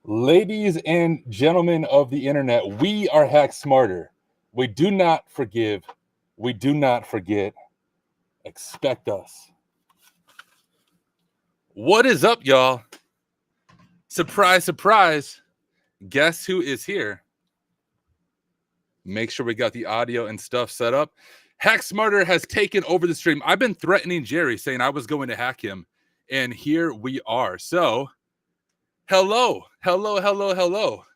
Ladies and gentlemen of the internet, we are Hack Smarter. We do not forgive. We do not forget. Expect us. What is up, y'all? Surprise, surprise. Guess who is here? Make sure we got the audio and stuff set up. Hack Smarter has taken over the stream. I've been threatening Jerry, saying I was going to hack him, and here we are. So, hello.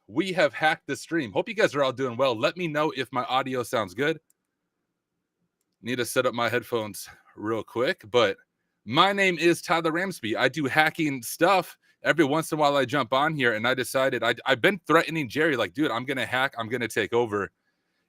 We have hacked the stream. Hope you guys are all doing well. Let me know if my audio sounds good. Need to set up my headphones real quick, but my name is Tyler Ramsby. I do hacking stuff. Every once in a while I jump on here, and I decided I've been threatening Jerry, like, dude, I'm going to hack. I'm going to take over.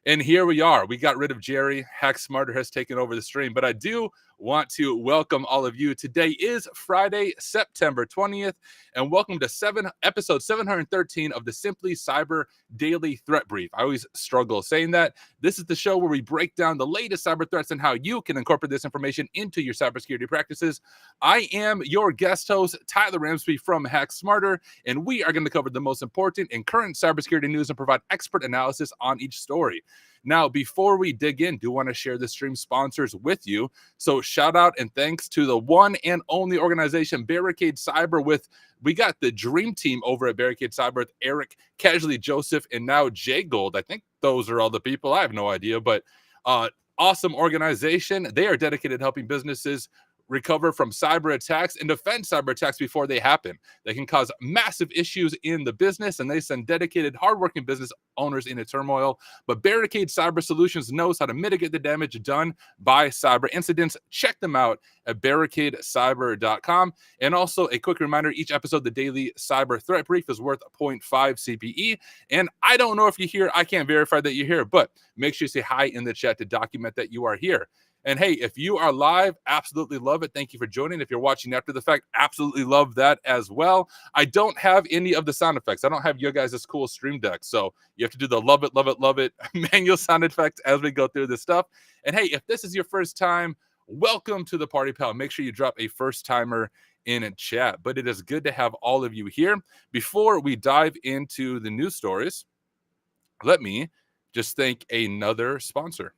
And here we are. We got rid of Jerry. Hack Smarter has taken over the stream. But I do want to welcome all of you. Today is Friday, September 20th, and welcome to episode 713 of the Simply Cyber Daily Threat Brief. I always struggle saying that. This is the show where we break down the latest cyber threats and how you can incorporate this information into your cybersecurity practices. I am your guest host, Tyler Ramsby from Hack Smarter, and we are going to cover the most important and current cybersecurity news and provide expert analysis on each story. Now, before we dig in, do want to share the stream sponsors with you. So shout out and thanks to the one and only organization, Barricade Cyber. We got the dream team over at Barricade Cyber with Eric, Casually Joseph, and now Jay Gold. I think those are all the people. I have no idea, but awesome organization. They are dedicated to helping businesses recover from cyber attacks and defend cyber attacks before they happen. They can cause massive issues in the business, and they send dedicated, hardworking business owners into turmoil. But Barricade Cyber Solutions knows how to mitigate the damage done by cyber incidents. Check them out at barricadecyber.com. And also a quick reminder, each episode, the Daily Cyber Threat Brief is worth 0.5 CPE. And I don't know if you're here. I can't verify that you're here, but make sure you say hi in the chat to document that you are here. And hey, if you are live, absolutely love it. Thank you for joining. If you're watching after the fact, absolutely love that as well. I don't have any of the sound effects. I don't have your guys' cool stream deck. So you have to do the love it manual sound effects as we go through this stuff. And hey, if this is your first time, welcome to the party, pal. Make sure you drop a first timer in a chat. But it is good to have all of you here. Before we dive into the news stories, let me just thank another sponsor.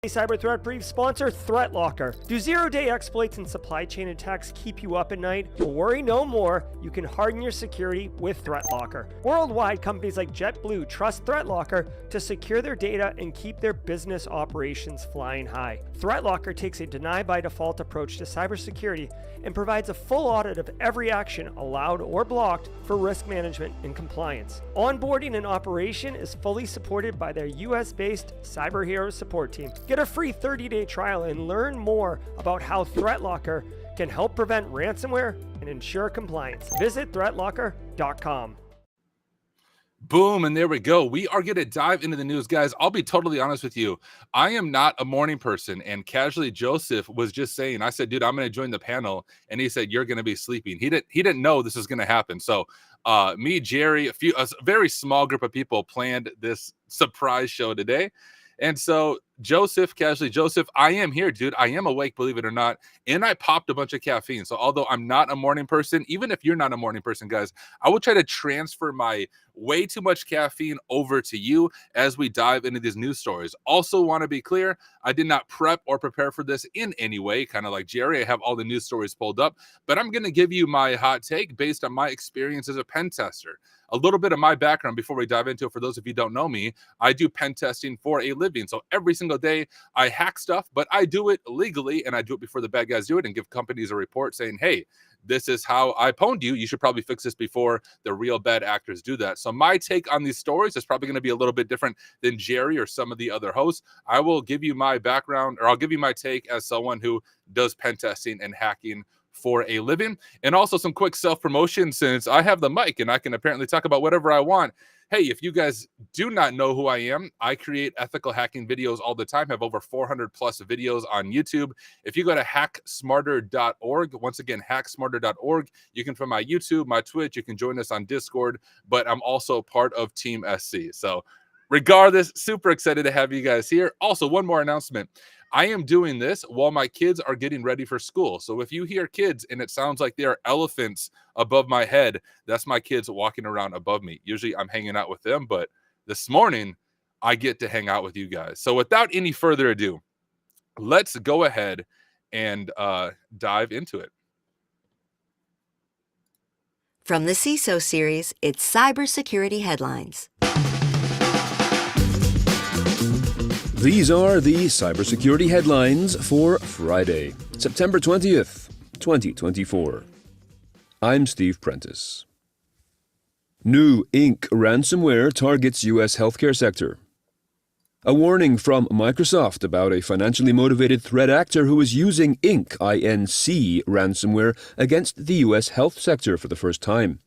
Cyber Threat Brief sponsor ThreatLocker. Do zero-day exploits and supply chain attacks keep you up at night? Well, worry no more. You can harden your security with ThreatLocker. Worldwide, companies like JetBlue trust ThreatLocker to secure their data and keep their business operations flying high. ThreatLocker takes a deny-by-default approach to cybersecurity and provides a full audit of every action allowed or blocked for risk management and compliance. Onboarding and operation is fully supported by their US-based Cyber Heroes support team. Get a free 30-day trial and learn more about how ThreatLocker can help prevent ransomware and ensure compliance. Visit threatlocker.com. Boom, and there we go. We are going to dive into the news, guys. I'll be totally honest with you. I am not a morning person, and Casually Joseph was just saying, I said, dude, I'm going to join the panel, and he said, you're going to be sleeping. He didn't know this was going to happen. So me, Jerry, a very small group of people planned this surprise show today. And so Casually Joseph, I am here, dude. I am awake, believe it or not. And I popped a bunch of caffeine. So although I'm not a morning person, even if you're not a morning person, guys, I will try to transfer my way too much caffeine over to you as we dive into these news stories. Also want to be clear, I did not prep or prepare for this in any way. Kind of like Jerry, I have all the news stories pulled up, but I'm going to give you my hot take based on my experience as a pen tester. A little bit of my background before we dive into it. For those of you who don't know me, I do pen testing for a living. So every single day I hack stuff, but I do it legally, and I do it before the bad guys do it and give companies a report saying, hey, this is how I pwned you. You should probably fix this before the real bad actors do that. So my take on these stories is probably going to be a little bit different than Jerry or some of the other hosts. I will give you my background, or I'll give you my take as someone who does pen testing and hacking for a living. And also some quick self-promotion, since I have the mic and I can apparently talk about whatever I want. Hey, if you guys do not know who I am, I create ethical hacking videos all the time. I have over 400 plus videos on YouTube. If you go to hacksmarter.org, once again, hacksmarter.org, you can find my YouTube, my Twitch, you can join us on Discord, but I'm also part of Team SC. So regardless, super excited to have you guys here. Also, one more announcement. I am doing this while my kids are getting ready for school. So if you hear kids and it sounds like there are elephants above my head, that's my kids walking around above me. Usually I'm hanging out with them, but this morning I get to hang out with you guys. So without any further ado, let's go ahead and dive into it. From the CISO series, it's Cybersecurity Headlines. These are the cybersecurity headlines for Friday, September 20th, 2024. I'm Steve Prentice. New Inc. ransomware targets U.S. healthcare sector. A warning from Microsoft about a financially motivated threat actor who is using Inc. ransomware against the U.S. health sector for the first time.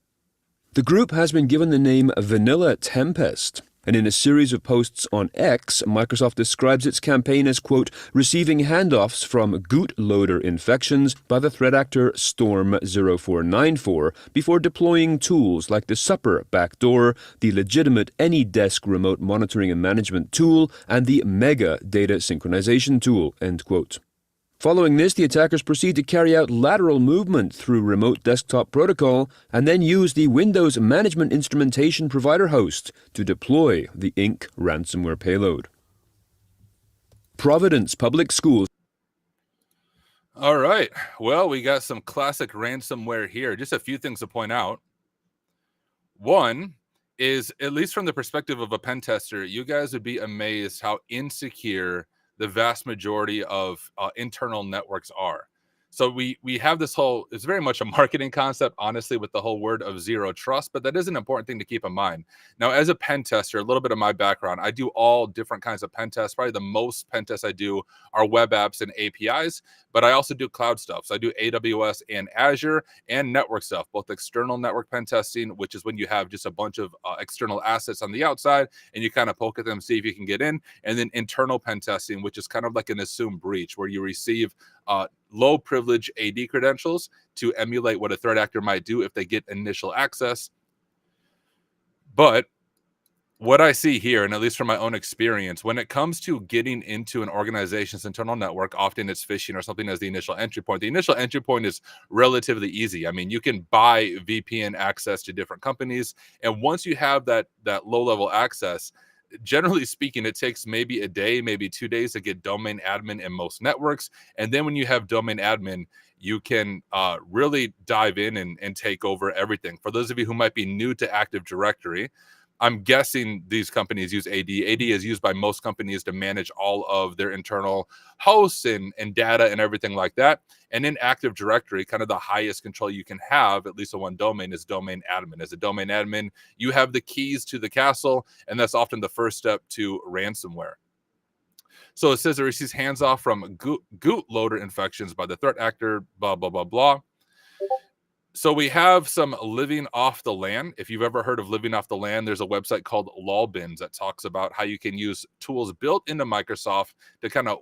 The group has been given the name Vanilla Tempest, and in a series of posts on X, Microsoft describes its campaign as, quote, receiving handoffs from bootloader infections by the threat actor Storm0494 before deploying tools like the Supper backdoor, the legitimate AnyDesk remote monitoring and management tool, and the Mega data synchronization tool, end quote. Following this, the attackers proceed to carry out lateral movement through remote desktop protocol and then use the Windows Management Instrumentation Provider host to deploy the Inc. ransomware payload. Providence Public Schools. All right. Well, we got some classic ransomware here. Just a few things to point out. One is, at least from the perspective of a pen tester, you guys would be amazed how insecure the vast majority of internal networks are. So we have this whole, it's very much a marketing concept, honestly, with the whole word of zero trust, but that is an important thing to keep in mind. Now, as a pen tester, a little bit of my background, I do all different kinds of pen tests. Probably the most pen tests I do are web apps and APIs, but I also do cloud stuff. So I do AWS and Azure and network stuff, both external network pen testing, which is when you have just a bunch of external assets on the outside and you kind of poke at them, see if you can get in, and then internal pen testing, which is kind of like an assumed breach where you receive low privilege AD credentials to emulate what a threat actor might do if they get initial access. But what I see here, and at least from my own experience, when it comes to getting into an organization's internal network, often it's phishing or something as the initial entry point. The initial entry point is relatively easy. I mean, you can buy VPN access to different companies, and once you have that low-level access, generally speaking, it takes maybe a day, maybe 2 days to get domain admin in most networks. And then when you have domain admin, you can really dive in and take over everything. For those of you who might be new to Active Directory, I'm guessing these companies use AD. AD is used by most companies to manage all of their internal hosts and data and everything like that. And in Active Directory, kind of the highest control you can have, at least on one domain, is domain admin. As a domain admin, you have the keys to the castle, and that's often the first step to ransomware. So it says it receives hands-off from bootloader infections by the threat actor, blah, blah, blah, blah. So we have some living off the LAN. If you've ever heard of living off the LAN, there's a website called Lolbins that talks about how you can use tools built into Microsoft to kind of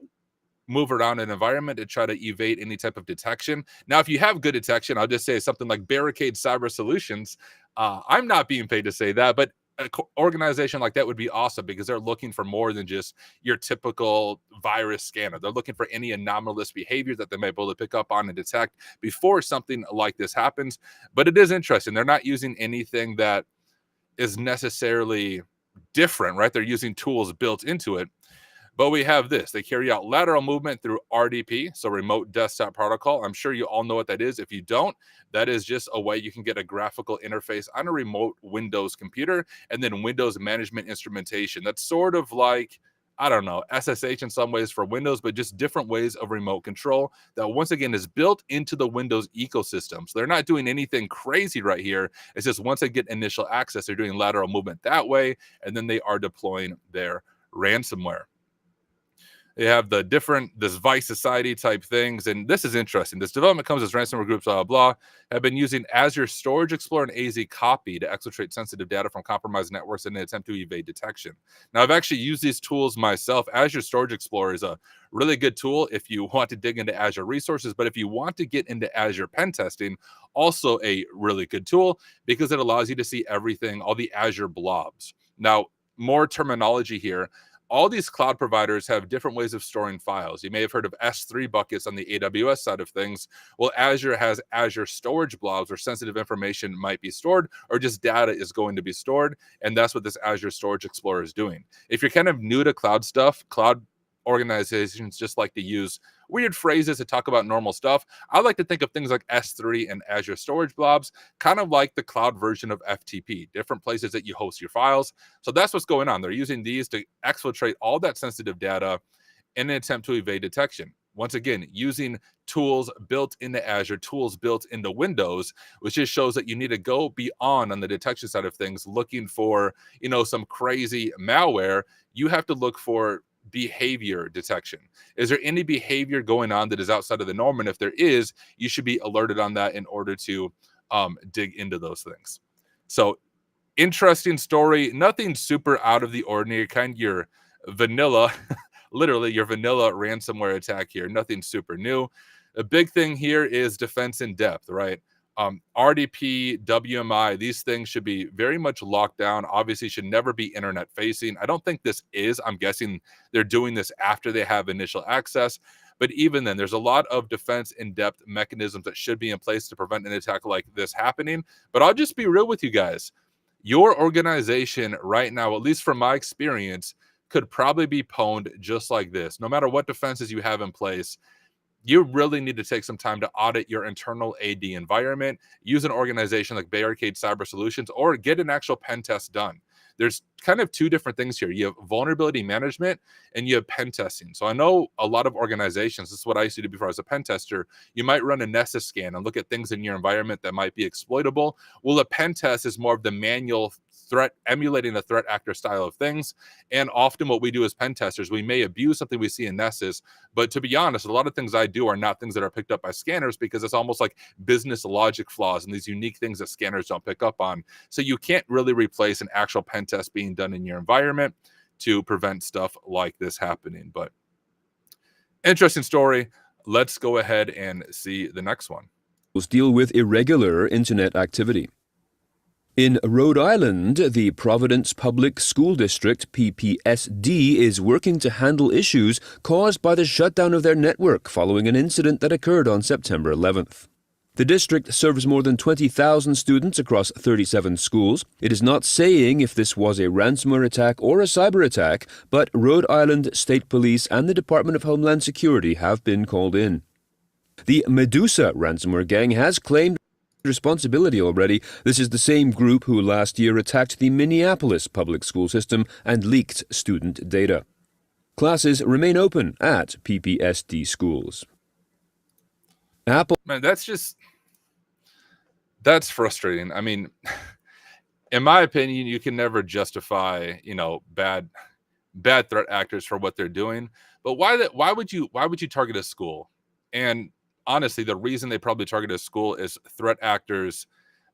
move around an environment to try to evade any type of detection. Now, if you have good detection, I'll just say something like Barricade Cyber Solutions. I'm not being paid to say that, but an organization like that would be awesome because they're looking for more than just your typical virus scanner. They're looking for any anomalous behavior that they may be able to pick up on and detect before something like this happens. But it is interesting. They're not using anything that is necessarily different, right? They're using tools built into it. But we have this. They carry out lateral movement through RDP, so remote desktop protocol. I'm sure you all know what that is. If you don't, that is just a way you can get a graphical interface on a remote Windows computer, and then Windows management instrumentation. That's sort of like, I don't know, SSH in some ways for Windows, but just different ways of remote control that, once again, is built into the Windows ecosystem. So they're not doing anything crazy right here. It's just once they get initial access, they're doing lateral movement that way, and then they are deploying their ransomware. They have the this Vice Society type things. And this is interesting. This development comes as ransomware groups, blah, blah, blah, have been using Azure Storage Explorer and AZ Copy to exfiltrate sensitive data from compromised networks in an attempt to evade detection. Now, I've actually used these tools myself. Azure Storage Explorer is a really good tool if you want to dig into Azure resources. But if you want to get into Azure pen testing, also a really good tool because it allows you to see everything, all the Azure blobs. Now, more terminology here. all these cloud providers have different ways of storing files. You may have heard of S3 buckets on the AWS side of things. Well, Azure has Azure storage blobs where sensitive information might be stored or just data is going to be stored. And that's what this Azure Storage Explorer is doing. If you're kind of new to cloud stuff, cloud organizations just like to use weird phrases to talk about normal stuff. I like to think of things like S3 and Azure storage blobs, kind of like the cloud version of FTP, different places that you host your files. So that's what's going on. They're using these to exfiltrate all that sensitive data in an attempt to evade detection. Once again, using tools built into Azure, tools built into Windows, which just shows that you need to go beyond on the detection side of things, looking for, some crazy malware. You have to look for behavior detection. Is there any behavior going on that is outside of the norm? And if there is, you should be alerted on that in order to dig into those things. So interesting story, nothing super out of the ordinary, kind of your vanilla, literally your vanilla ransomware attack here, nothing super new. A big thing here is defense in depth, right? RDP, WMI, these things should be very much locked down. Obviously, should never be internet facing. I don't think this is. I'm guessing they're doing this after they have initial access. But even then, there's a lot of defense in-depth mechanisms that should be in place to prevent an attack like this happening. But I'll just be real with you guys. Your organization right now, at least from my experience, could probably be pwned just like this. No matter what defenses you have in place, you really need to take some time to audit your internal AD environment, use an organization like Barricade Cyber Solutions, or get an actual pen test done. There's kind of two different things here. You have vulnerability management and you have pen testing. So I know a lot of organizations, this is what I used to do before I was a pen tester, you might run a Nessus scan and look at things in your environment that might be exploitable. Well, a pen test is more of the manual threat, emulating the threat actor style of things. And often what we do as pen testers, we may abuse something we see in Nessus, but to be honest, a lot of things I do are not things that are picked up by scanners because it's almost like business logic flaws and these unique things that scanners don't pick up on. So you can't really replace an actual pen test being done in your environment to prevent stuff like this happening. But interesting story. Let's go ahead and see the next one. Deal with irregular internet activity. In Rhode Island, the Providence Public School District, PPSD, is working to handle issues caused by the shutdown of their network following an incident that occurred on September 11th. The district serves more than 20,000 students across 37 schools. It is not saying if this was a ransomware attack or a cyber attack, but Rhode Island State Police and the Department of Homeland Security have been called in. The Medusa ransomware gang has claimed responsibility already. This is the same group who last year attacked the Minneapolis public school system and leaked student data. Classes remain open at PPSD schools. Apple. Man, that's frustrating. I mean, in my opinion, you can never justify, bad threat actors for what they're doing. But why would you target a school? And honestly, the reason they probably target a school is threat actors.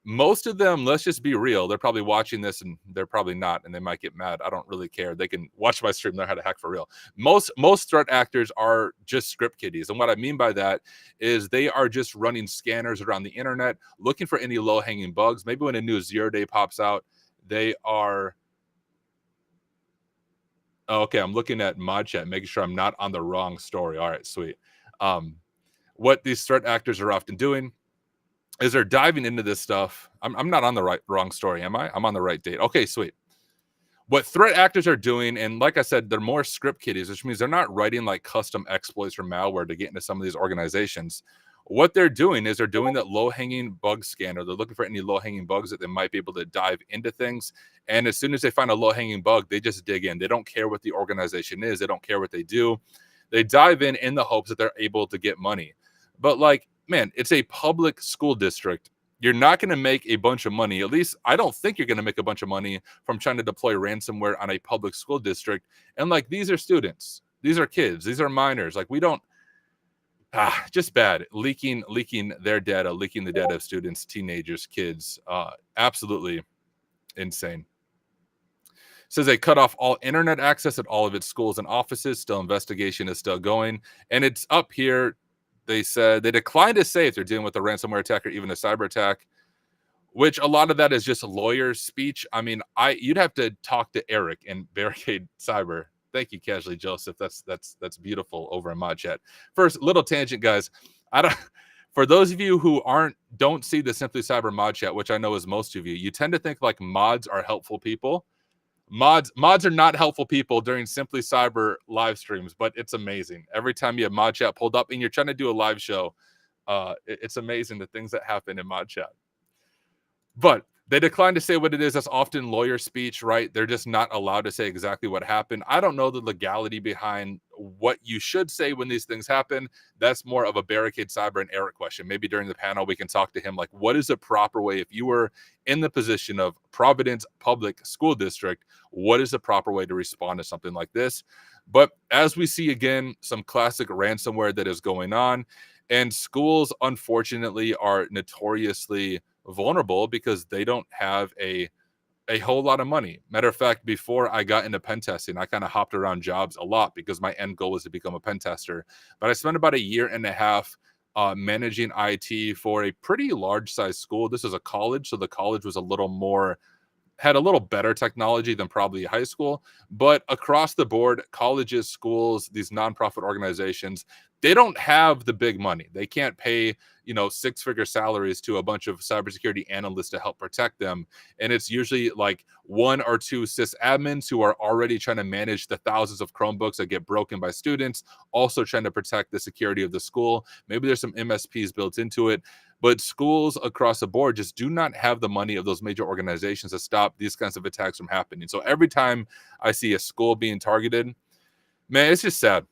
Most of them, let's just be real, they're probably watching this and they're probably not, and they might get mad. I don't really care. They can watch my stream, learn how to hack for real. Most threat actors are just script kiddies. And what I mean by that is they are just running scanners around the internet, looking for any low-hanging bugs. Maybe when a new 0-day pops out, they are... Oh, okay, I'm looking at mod chat, making sure I'm not on the wrong story. All right, sweet. What these threat actors are often doing is they're diving into this stuff. I'm not on the wrong story, am I? I'm on the right date. Okay, sweet. What threat actors are doing, and like I said, they're more script kiddies, which means they're not writing like custom exploits or malware to get into some of these organizations. What they're doing is they're doing that low-hanging bug scanner. They're looking for any low-hanging bugs that they might be able to dive into things. And as soon as they find a low-hanging bug, they just dig in. They don't care what the organization is. They don't care what they do. They dive in the hopes that they're able to get money. But like, man, it's a public school district. You're not going to make a bunch of money. At least I don't think you're going to make a bunch of money from trying to deploy ransomware on a public school district. And like, these are students. These are kids. These are minors. Like, we don't, just bad. Leaking their data, leaking the data of students, teenagers, kids. Absolutely insane. Says they cut off all internet access at all of its schools and offices. Still, investigation is still going. And it's up here. They said they declined to say if they're dealing with a ransomware attack or even a cyber attack, which a lot of that is just lawyers' speech. I mean, you'd have to talk to Eric in Barricade Cyber Thank you, Casually Joseph. That's beautiful over in mod chat. First, little tangent, guys. I don't. For those of you who don't see the Simply Cyber mod chat, which I know is most of you, you tend to think like mods are helpful people. Mods are not helpful people during Simply Cyber live streams, but it's amazing. Every time you have mod chat pulled up and you're trying to do a live show, it's amazing the things that happen in mod chat. But they decline to say what it is. That's often lawyer speech, right? They're just not allowed to say exactly what happened. I don't know the legality behind what you should say when these things happen. That's more of a Barricade Cyber and Eric question. Maybe during the panel, we can talk to him like, what is the proper way? If you were in the position of Providence Public School District, what is the proper way to respond to something like this? But as we see again, some classic ransomware that is going on, and schools, unfortunately, are notoriously vulnerable because they don't have a whole lot of money. Matter of fact, before I got into pen testing, I kind of hopped around jobs a lot because my end goal was to become a pen tester. But I spent about 1.5 years managing IT for a pretty large size school. This is a college, so the college was had a little better technology than probably high school. But across the board, colleges, schools, these nonprofit organizations, they don't have the big money. They can't pay, 6-figure salaries to a bunch of cybersecurity analysts to help protect them. And it's usually like 1 or 2 sysadmins who are already trying to manage the thousands of Chromebooks that get broken by students, also trying to protect the security of the school. Maybe there's some MSPs built into it. But schools across the board just do not have the money of those major organizations to stop these kinds of attacks from happening. So every time I see a school being targeted, man, it's just sad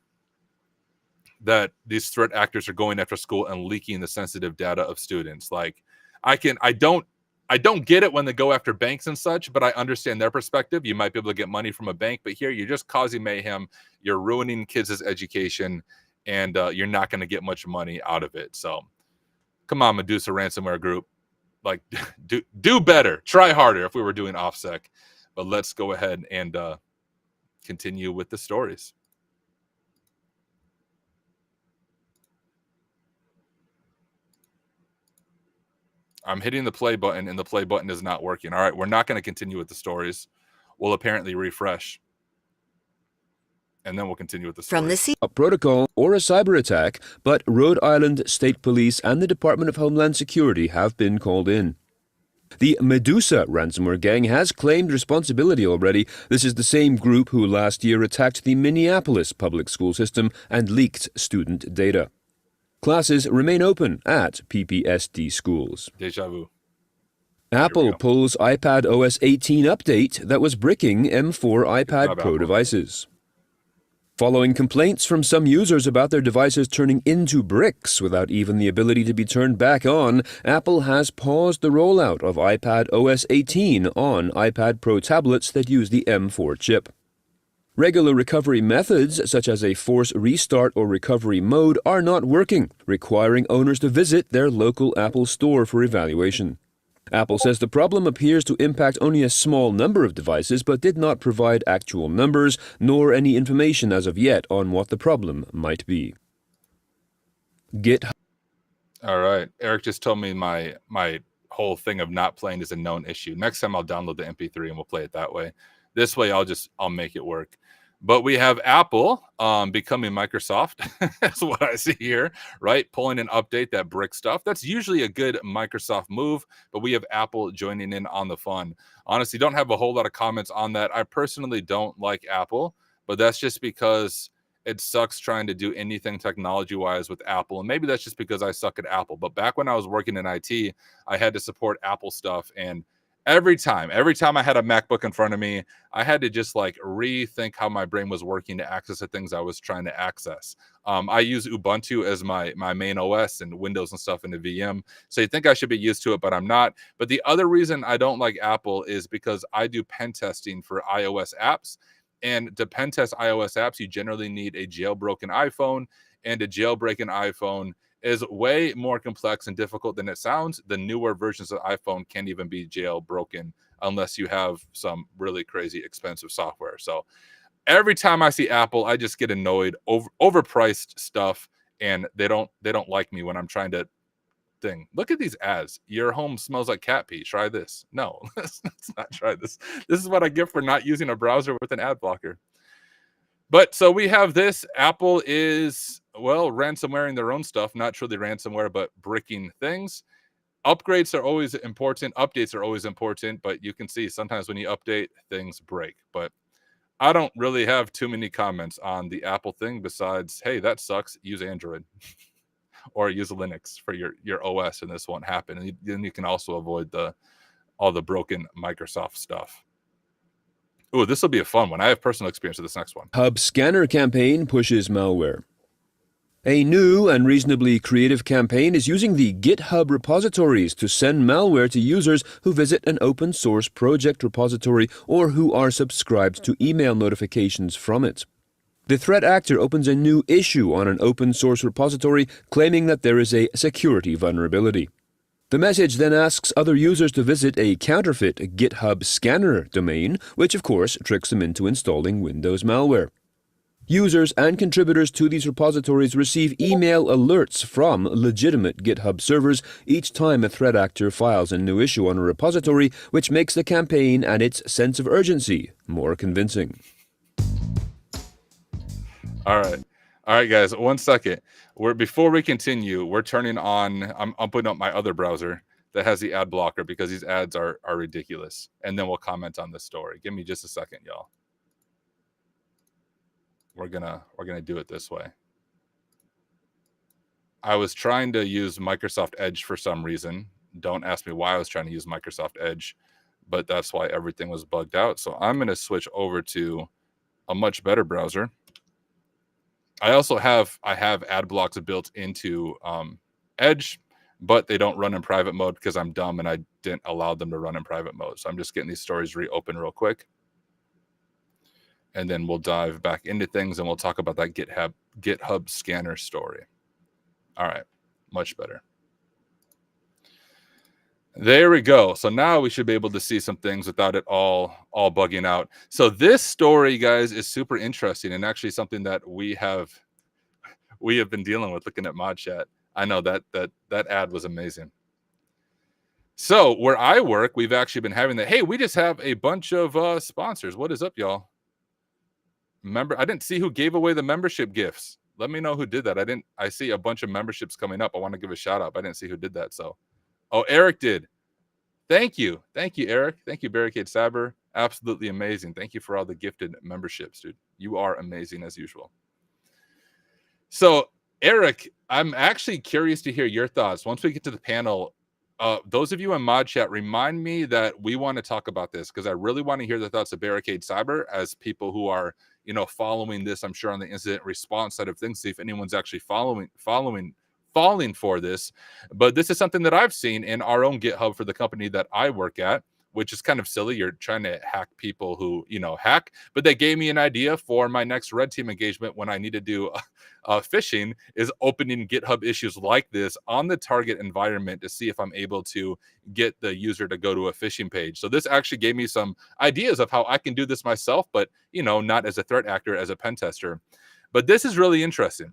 that these threat actors are going after school and leaking the sensitive data of students. Like, I don't get it when they go after banks and such, but I understand their perspective. You might be able to get money from a bank, but here you're just causing mayhem. You're ruining kids' education, and you're not going to get much money out of it. So come on, Medusa Ransomware Group. Like, do better. Try harder if we were doing OffSec. But let's go ahead and continue with the stories. I'm hitting the play button, and the play button is not working. All right, we're not going to continue with the stories. We'll apparently refresh, and then we'll continue with the stories. From the A protocol or a cyber attack, but Rhode Island State Police and the Department of Homeland Security have been called in. The Medusa ransomware gang has claimed responsibility already. This is the same group who last year attacked the Minneapolis public school system and leaked student data. Classes remain open at PPSD schools. Deja vu. Apple pulls iPad OS 18 update that was bricking M4 iPad job, Pro Apple. devices. Following complaints from some users about their devices turning into bricks without even the ability to be turned back on, Apple has paused the rollout of iPad OS 18 on iPad Pro tablets that use the M4 chip. Regular recovery methods, such as a force restart or recovery mode, are not working, requiring owners to visit their local Apple store for evaluation. Apple says the problem appears to impact only a small number of devices, but did not provide actual numbers, nor any information as of yet on what the problem might be. GitHub. All right. Eric just told me my whole thing of not playing is a known issue. Next time I'll download the MP3 and we'll play it that way. This way I'll make it work. But we have Apple becoming Microsoft. That's what I see here, right? Pulling an update that brick stuff. That's usually a good Microsoft move, but we have Apple joining in on the fun. Honestly, don't have a whole lot of comments on that. I personally don't like Apple, but that's just because it sucks trying to do anything technology-wise with Apple. And maybe that's just because I suck at Apple. But back when I was working in IT, I had to support Apple stuff, and every time I had a MacBook in front of me, I had to just like rethink how my brain was working to access the things I was trying to access. I use Ubuntu as my main OS and Windows and stuff in the VM. So you think I should be used to it, but I'm not. But the other reason I don't like Apple is because I do pen testing for iOS apps. And to pen test iOS apps, you generally need a jailbroken iPhone, and a jailbreaking iPhone is way more complex and difficult than it sounds. The newer versions of iPhone can't even be jailbroken unless you have some really crazy expensive software. So every time I see Apple, I just get annoyed. Overpriced stuff, and they don't like me when I'm trying to thing. Look at these ads. Your home smells like cat pee. Try this. No, let's not try this. This is what I get for not using a browser with an ad blocker. But so we have this. Apple is, well, ransomwaring their own stuff, not truly ransomware, but bricking things. Upgrades are always important. Updates are always important, but you can see sometimes when you update, things break. But I don't really have too many comments on the Apple thing besides, hey, that sucks. Use Android or use Linux for your OS, and this won't happen. And then you can also avoid all the broken Microsoft stuff. Ooh, this will be a fun one. I have personal experience with this next one. GitHub scanner campaign pushes malware. A new and reasonably creative campaign is using the GitHub repositories to send malware to users who visit an open source project repository or who are subscribed to email notifications from it. The threat actor opens a new issue on an open source repository claiming that there is a security vulnerability. The message then asks other users to visit a counterfeit GitHub scanner domain, which of course tricks them into installing Windows malware. Users and contributors to these repositories receive email alerts from legitimate GitHub servers each time a threat actor files a new issue on a repository, which makes the campaign and its sense of urgency more convincing. All right, guys. 1 second. Before we continue, we're turning on. I'm putting up my other browser that has the ad blocker because these ads are ridiculous, and then we'll comment on the story. Give me just a second, y'all. We're gonna do it this way. I was trying to use Microsoft Edge for some reason. Don't ask me why I was trying to use Microsoft Edge, but that's why everything was bugged out. So I'm gonna switch over to a much better browser. I have ad blocks built into Edge, but they don't run in private mode because I'm dumb and I didn't allow them to run in private mode. So I'm just getting these stories reopened real quick. And then we'll dive back into things and we'll talk about that GitHub scanner story. All right, much better. There we go. So now we should be able to see some things without it all bugging out. So this story, guys, is super interesting and actually something that we have been dealing with looking at mod chat. I know that ad was amazing. So where I work, we've actually been having that. Hey, we just have a bunch of sponsors. What is up, y'all? I didn't see who gave away the membership gifts. Let me know who did that. I see a bunch of memberships coming up. I want to give a shout out. I didn't see who did that. So, Eric did. Thank you, Eric. Thank you, Barricade Cyber. Absolutely amazing. Thank you for all the gifted memberships, dude. You are amazing as usual. So, Eric, I'm actually curious to hear your thoughts. Once we get to the panel, those of you in mod chat, remind me that we want to talk about this because I really want to hear the thoughts of Barricade Cyber as people who are, following this, I'm sure on the incident response side of things, see if anyone's actually falling for this. But this is something that I've seen in our own GitHub for the company that I work at, which is kind of silly. You're trying to hack people who, hack, but they gave me an idea for my next red team engagement when I need to do phishing is opening GitHub issues like this on the target environment to see if I'm able to get the user to go to a phishing page. So this actually gave me some ideas of how I can do this myself, but, not as a threat actor, as a pen tester. But this is really interesting.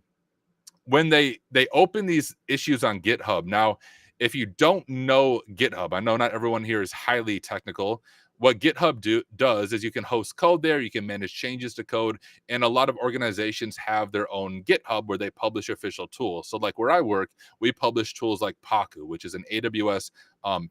When they open these issues on GitHub. Now, if you don't know GitHub, I know not everyone here is highly technical. What GitHub does is you can host code there, you can manage changes to code, and a lot of organizations have their own GitHub where they publish official tools. So like where I work, we publish tools like Paku, which is an AWS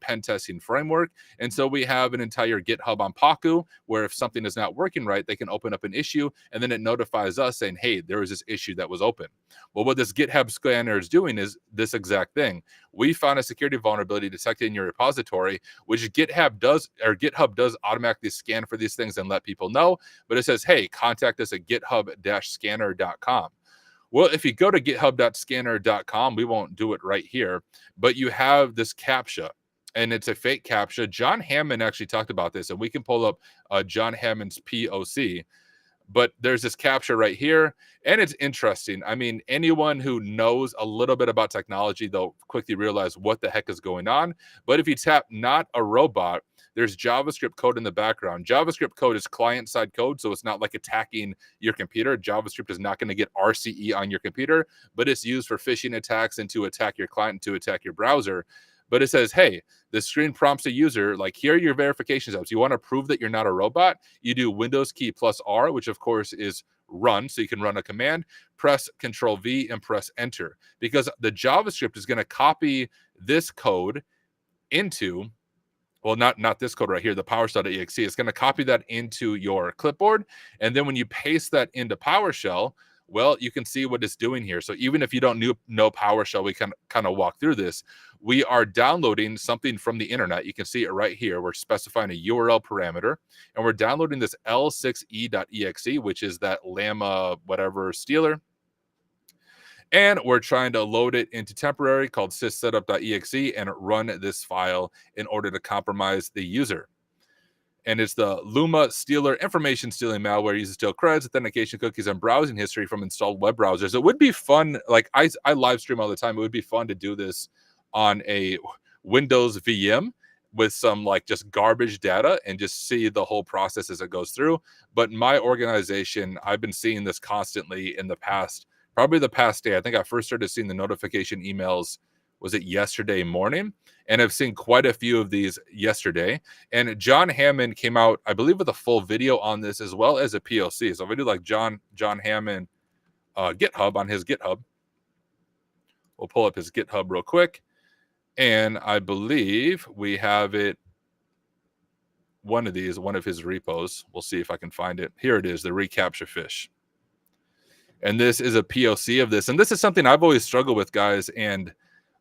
pen testing framework. And so we have an entire GitHub on Paku where if something is not working right, they can open up an issue and then it notifies us saying, hey, there was this issue that was open. Well, what this GitHub scanner is doing is this exact thing. We found a security vulnerability detected in your repository, which GitHub does automatically scan for these things and let people know. But it says, hey, contact us at github-scanner.com. Well, if you go to github.scanner.com, we won't do it right here, but you have this CAPTCHA, and it's a fake CAPTCHA. John Hammond actually talked about this, and we can pull up John Hammond's POC. But there's this CAPTCHA right here, and it's interesting. I mean, anyone who knows a little bit about technology, they'll quickly realize what the heck is going on. But if you tap not a robot, there's JavaScript code in the background. JavaScript code is client-side code, so it's not like attacking your computer. JavaScript is not going to get RCE on your computer, but it's used for phishing attacks and to attack your client and to attack your browser. But it says, hey, the screen prompts a user, like, here are your verification steps. You want to prove that you're not a robot? You do Windows key plus R, which of course is run. So you can run a command, press Control V and press enter, because the JavaScript is going to copy this code into, well, not this code right here, the PowerShell.exe. It's going to copy that into your clipboard. And then when you paste that into PowerShell, well, you can see what it's doing here. So even if you don't know PowerShell, we can kind of walk through this. We are downloading something from the internet. You can see it right here. We're specifying a URL parameter, and we're downloading this L6e.exe, which is that llama whatever stealer. And we're trying to load it into temporary called syssetup.exe and run this file in order to compromise the user. And it's the Luma stealer information stealing malware, uses steal creds, authentication cookies, and browsing history from installed web browsers. It would be fun. Like I live stream all the time. It would be fun to do this on a Windows VM with some like just garbage data and just see the whole process as it goes through. But my organization, I've been seeing this constantly in the past, probably the past day. I think I first started seeing the notification emails, was it yesterday morning? And I've seen quite a few of these yesterday. And John Hammond came out, I believe, with a full video on this as well as a POC. So if I do like John Hammond GitHub on his GitHub, we'll pull up his GitHub real quick. And I believe we have it, one of his repos. We'll see if I can find it. Here it is, the recapture fish. And this is a POC of this. And this is something I've always struggled with, guys. And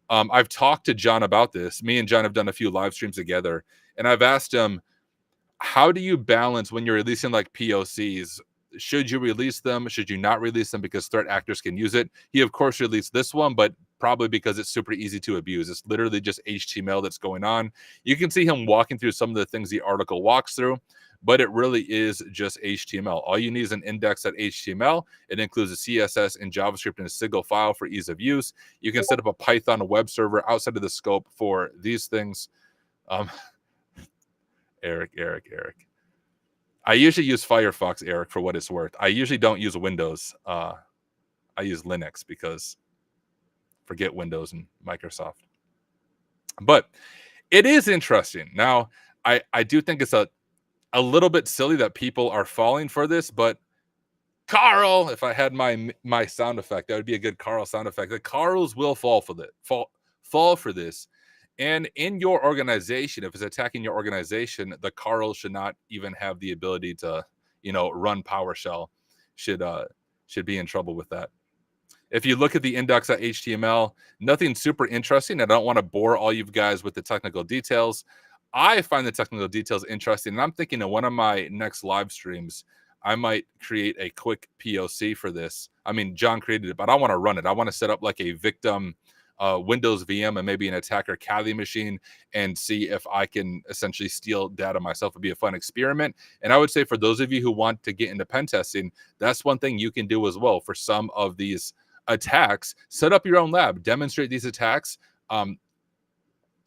I've talked to John about this. Me and John have done a few live streams together. And I've asked him, how do you balance when you're releasing like POCs? Should you release them? Should you not release them because threat actors can use it? He, of course, released this one, but probably because it's super easy to abuse. It's literally just HTML that's going on. You can see him walking through some of the things the article walks through, but it really is just HTML. All you need is an index.html. It includes a CSS and JavaScript in a single file for ease of use. You can set up a Python web server outside of the scope for these things. Eric. I usually use Firefox, Eric, for what it's worth. I usually don't use Windows. I use Linux because forget Windows and Microsoft. But it is interesting. Now, I do think it's a little bit silly that people are falling for this, but Carl, if I had my sound effect, that would be a good Carl sound effect. The Carls will fall for this. And in your organization, if it's attacking your organization, the Carls should not even have the ability to, run PowerShell. Should be in trouble with that. If you look at the index.html, nothing super interesting. I don't want to bore all you guys with the technical details. I find the technical details interesting, and I'm thinking in one of my next live streams, I might create a quick POC for this. I mean, John created it, but I want to run it. I want to set up like a victim Windows VM and maybe an attacker Kali machine and see if I can essentially steal data myself. It'd be a fun experiment. And I would say for those of you who want to get into pen testing, that's one thing you can do as well. For some of these attacks, set up your own lab, demonstrate these attacks.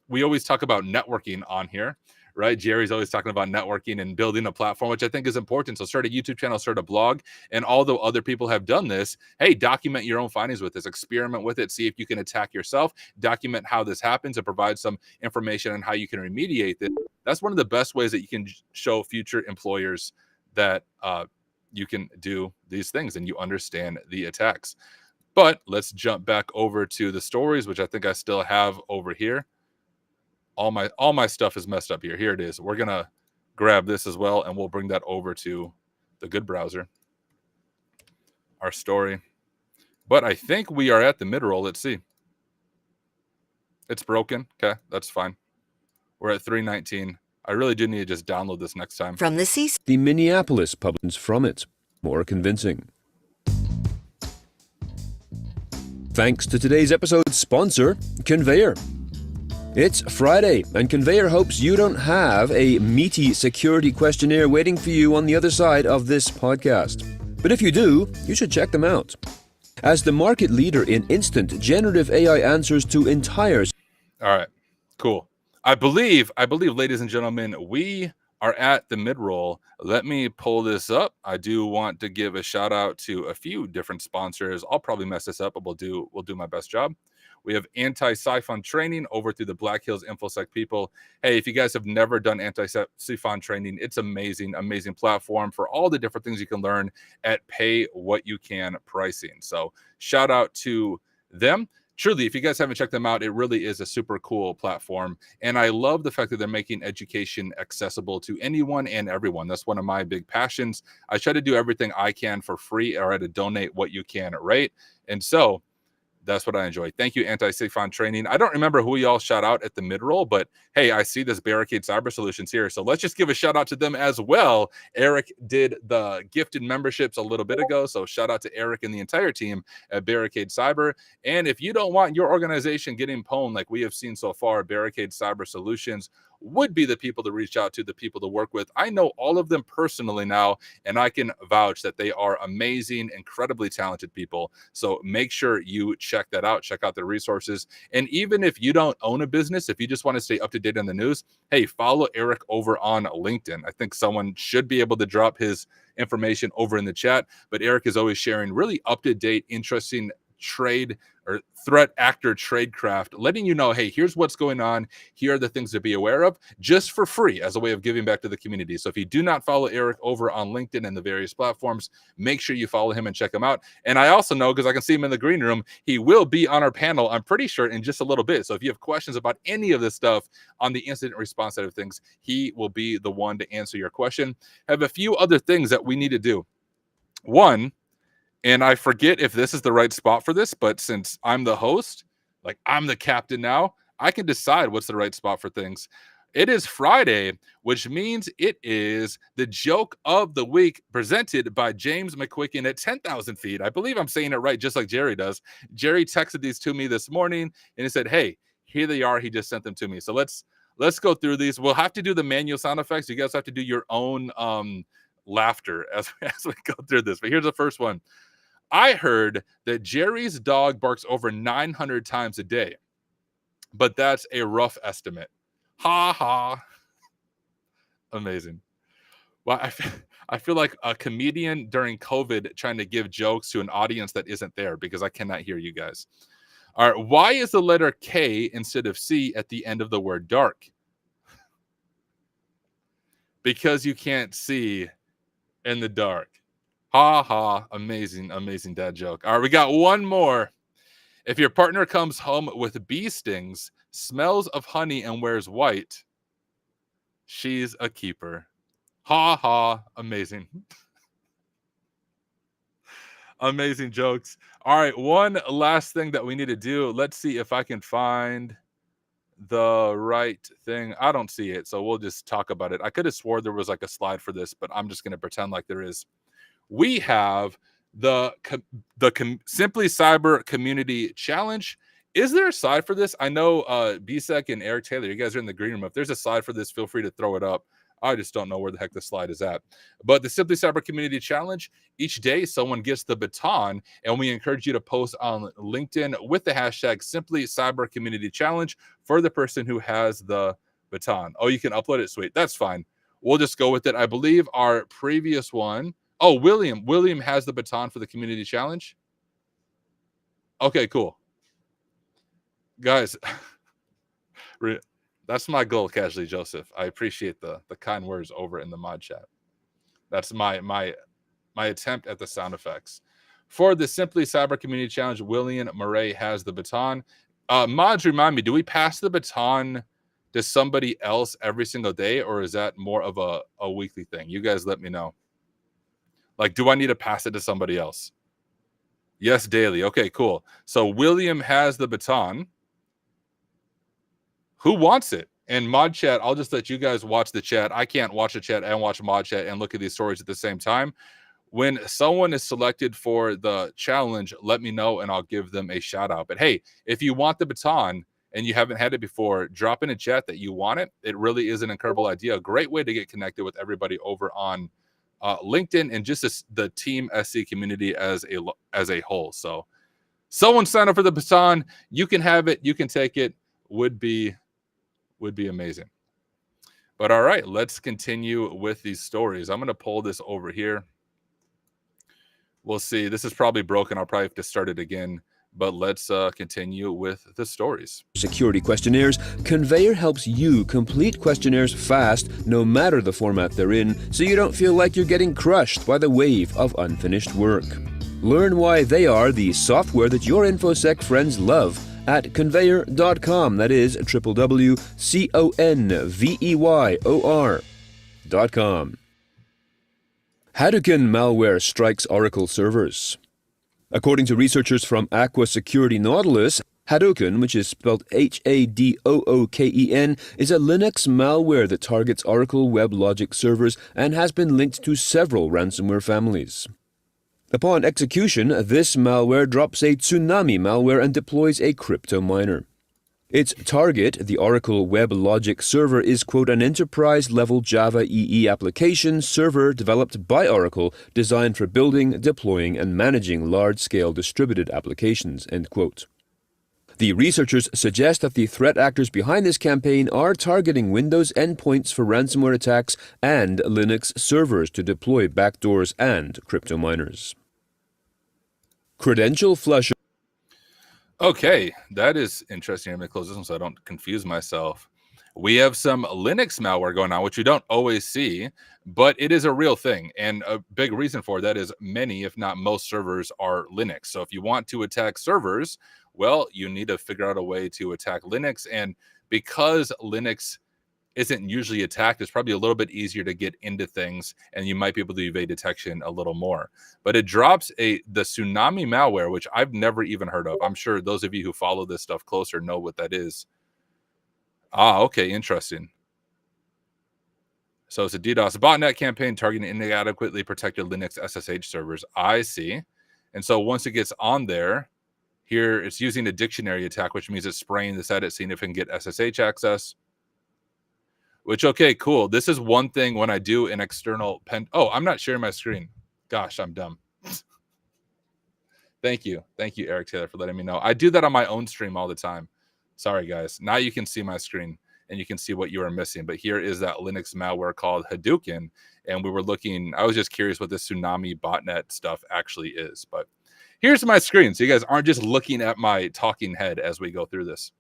We always talk about networking on here, right? Jerry's always talking about networking and building a platform, which I think is important. So start a YouTube channel, start a blog. And although other people have done this, hey, document your own findings with this, experiment with it, see if you can attack yourself, document how this happens and provide some information on how you can remediate it. That's one of the best ways that you can show future employers that you can do these things and you understand the attacks. But let's jump back over to the stories, which I think I still have over here. All my stuff is messed up here. Here it is. We're going to grab this as well, and we'll bring that over to the good browser, our story. But I think we are at the midroll. Let's see. It's broken. Okay, that's fine. We're at 319. I really do need to just download this next time. From the CISO. The Minneapolis publishes from it. More convincing. Thanks to today's episode's sponsor, Conveyor. It's Friday, and Conveyor hopes you don't have a meaty security questionnaire waiting for you on the other side of this podcast. But if you do, you should check them out. As the market leader in instant generative AI answers to entire... All right, cool. I believe, ladies and gentlemen, we are at the midroll. Let me pull this up. I do want to give a shout out to a few different sponsors. I'll probably mess this up, but we'll do my best job. We have Antisyphon training over through the Black Hills InfoSec people. Hey, if you guys have never done Antisyphon training, it's amazing, amazing platform for all the different things you can learn at pay what you can pricing. So shout out to them. Truly, if you guys haven't checked them out, it really is a super cool platform. And I love the fact that they're making education accessible to anyone and everyone. That's one of my big passions. I try to do everything I can for free or to donate what you can, right? And so that's what I enjoy. Thank you, Antisyphon Training. I don't remember who y'all shout out at the mid-roll, but hey, I see this Barricade Cyber Solutions here. So let's just give a shout out to them as well. Eric did the gifted memberships a little bit ago. So shout out to Eric and the entire team at Barricade Cyber. And if you don't want your organization getting pwned like we have seen so far, Barricade Cyber Solutions would be the people to reach out to, the people to work with. I know all of them personally now, and I can vouch that they are amazing, incredibly talented people. So make sure you check that out, check out their resources. And even if you don't own a business, if you just want to stay up to date on the news, hey, follow Eric over on LinkedIn. I think someone should be able to drop his information over in the chat, but Eric is always sharing really up to date, interesting trade or threat actor tradecraft, letting you know, hey, here's what's going on. Here are the things to be aware of, just for free as a way of giving back to the community. So if you do not follow Eric over on LinkedIn and the various platforms, make sure you follow him and check him out. And I also know, because I can see him in the green room, he will be on our panel, I'm pretty sure, in just a little bit. So if you have questions about any of this stuff on the incident response side of things, he will be the one to answer your question. I have a few other things that we need to do. One, and I forget if this is the right spot for this, but since I'm the host, like I'm the captain now, I can decide what's the right spot for things. It is Friday, which means it is the joke of the week presented by James McQuicken at 10,000 feet. I believe I'm saying it right, just like Jerry does. Jerry texted these to me this morning and he said, hey, here they are. He just sent them to me. So let's go through these. We'll have to do the manual sound effects. You guys have to do your own laughter as we go through this. But here's the first one. I heard that Jerry's dog barks over 900 times a day, but that's a rough estimate. Ha ha. Amazing. Well, I feel like a comedian during COVID trying to give jokes to an audience that isn't there because I cannot hear you guys. All right. Why is the letter K instead of C at the end of the word dark? Because you can't see in the dark. Ha ha. Amazing, amazing dad joke. All right, we got one more. If your partner comes home with bee stings, smells of honey, and wears white, she's a keeper. Ha ha. Amazing. Amazing jokes. All right, one last thing that we need to do. Let's see if I can find the right thing. I don't see it, so we'll just talk about it. I could have swore there was like a slide for this, but I'm just going to pretend like there is. We have the Simply Cyber Community Challenge. Is there a slide for this? I know BSEC and Eric Taylor, you guys are in the green room. If there's a slide for this, feel free to throw it up. I just don't know where the heck the slide is at. But the Simply Cyber Community Challenge, each day someone gets the baton, and we encourage you to post on LinkedIn with the hashtag Simply Cyber Community Challenge for the person who has the baton. Oh, you can upload it? Sweet. That's fine. We'll just go with it. I believe our previous one, oh, William has the baton for the community challenge. Okay, cool. Guys, that's my goal, Casually Joseph. I appreciate the kind words over in the mod chat. That's my attempt at the sound effects. For the Simply Cyber Community Challenge, William Murray has the baton. Mods, remind me, do we pass the baton to somebody else every single day, or is that more of a weekly thing? You guys let me know. Like, do I need to pass it to somebody else? Yes, daily. Okay, cool. So William has the baton. Who wants it? And mod chat, I'll just let you guys watch the chat. I can't watch the chat and watch mod chat and look at these stories at the same time. When someone is selected for the challenge, let me know and I'll give them a shout out. But hey, if you want the baton and you haven't had it before, drop in a chat that you want it. It really is an incredible idea. A great way to get connected with everybody over on LinkedIn and just the Team SC community as a whole. So someone sign up for the baton. You can have it. You can take it. Would be amazing. But all right, let's continue with these stories. I'm going to pull this over here. We'll see. This is probably broken. I'll probably have to start it again. But let's continue with the stories. Security questionnaires, Conveyor helps you complete questionnaires fast, no matter the format they're in, so you don't feel like you're getting crushed by the wave of unfinished work. Learn why they are the software that your InfoSec friends love at conveyor.com. That is www.conveyor.com. Hadouken malware strikes Oracle servers. According to researchers from Aqua Security Nautilus, Hadouken, which is spelled Hadooken, is a Linux malware that targets Oracle WebLogic servers and has been linked to several ransomware families. Upon execution, this malware drops a tsunami malware and deploys a crypto miner. Its target, the Oracle WebLogic server, is, quote, an enterprise-level Java EE application server developed by Oracle, designed for building, deploying, and managing large-scale distributed applications, end quote. The researchers suggest that the threat actors behind this campaign are targeting Windows endpoints for ransomware attacks and Linux servers to deploy backdoors and crypto miners. Credential Flusher. Okay, that is interesting. I'm going to close this one so I don't confuse myself. We have some Linux malware going on, which you don't always see, but it is a real thing. And a big reason for that is many, if not most, servers are Linux. So if you want to attack servers, well, you need to figure out a way to attack Linux. And because Linux isn't usually attacked, it's probably a little bit easier to get into things, and you might be able to evade detection a little more. But it drops the tsunami malware, which I've never even heard of. I'm sure those of you who follow this stuff closer know what that is. Ah, okay, interesting. So it's a DDoS botnet campaign targeting inadequately protected Linux SSH servers. I see. And so once it gets on there, here it's using a dictionary attack, which means it's spraying this edit, seeing if it can get SSH access. Which, okay, cool. This is one thing when I do an external pen. Oh, I'm not sharing my screen. Gosh, I'm dumb. Thank you. Thank you, Eric Taylor, for letting me know. I do that on my own stream all the time. Sorry, guys. Now you can see my screen and you can see what you are missing. But here is that Linux malware called Hadouken. And we were looking, I was just curious what this tsunami botnet stuff actually is. But here's my screen, so you guys aren't just looking at my talking head as we go through this.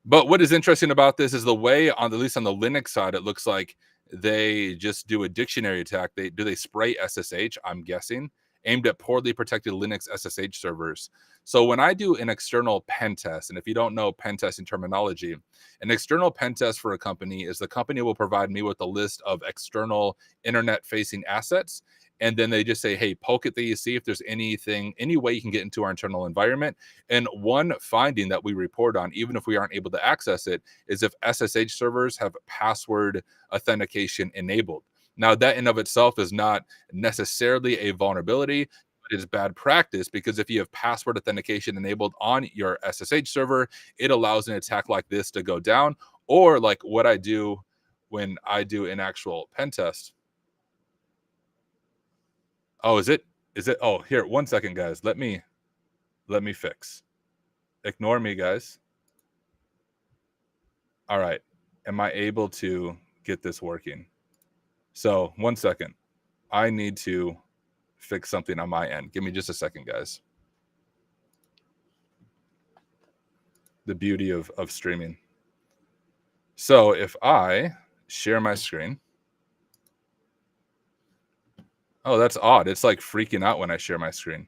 But what is interesting about this is the way, at least on the Linux side, it looks like they just do a dictionary attack. They spray SSH, I'm guessing, aimed at poorly protected Linux SSH servers. So when I do an external pen test, and if you don't know pen testing terminology, an external pen test for a company is the company will provide me with a list of external internet-facing assets. And then they just say, hey, poke at these, see if there's anything, any way you can get into our internal environment. And one finding that we report on, even if we aren't able to access it, is if SSH servers have password authentication enabled. Now, that in of itself is not necessarily a vulnerability, but it's bad practice, because if you have password authentication enabled on your SSH server, it allows an attack like this to go down. Or like what I do when I do an actual pen test. Oh, is it? Oh, here, 1 second, guys. Let me fix. Ignore me, guys. All right. Am I able to get this working? So 1 second. I need to fix something on my end. Give me just a second, guys. The beauty of streaming. So if I share my screen. Oh, that's odd. It's like freaking out when I share my screen.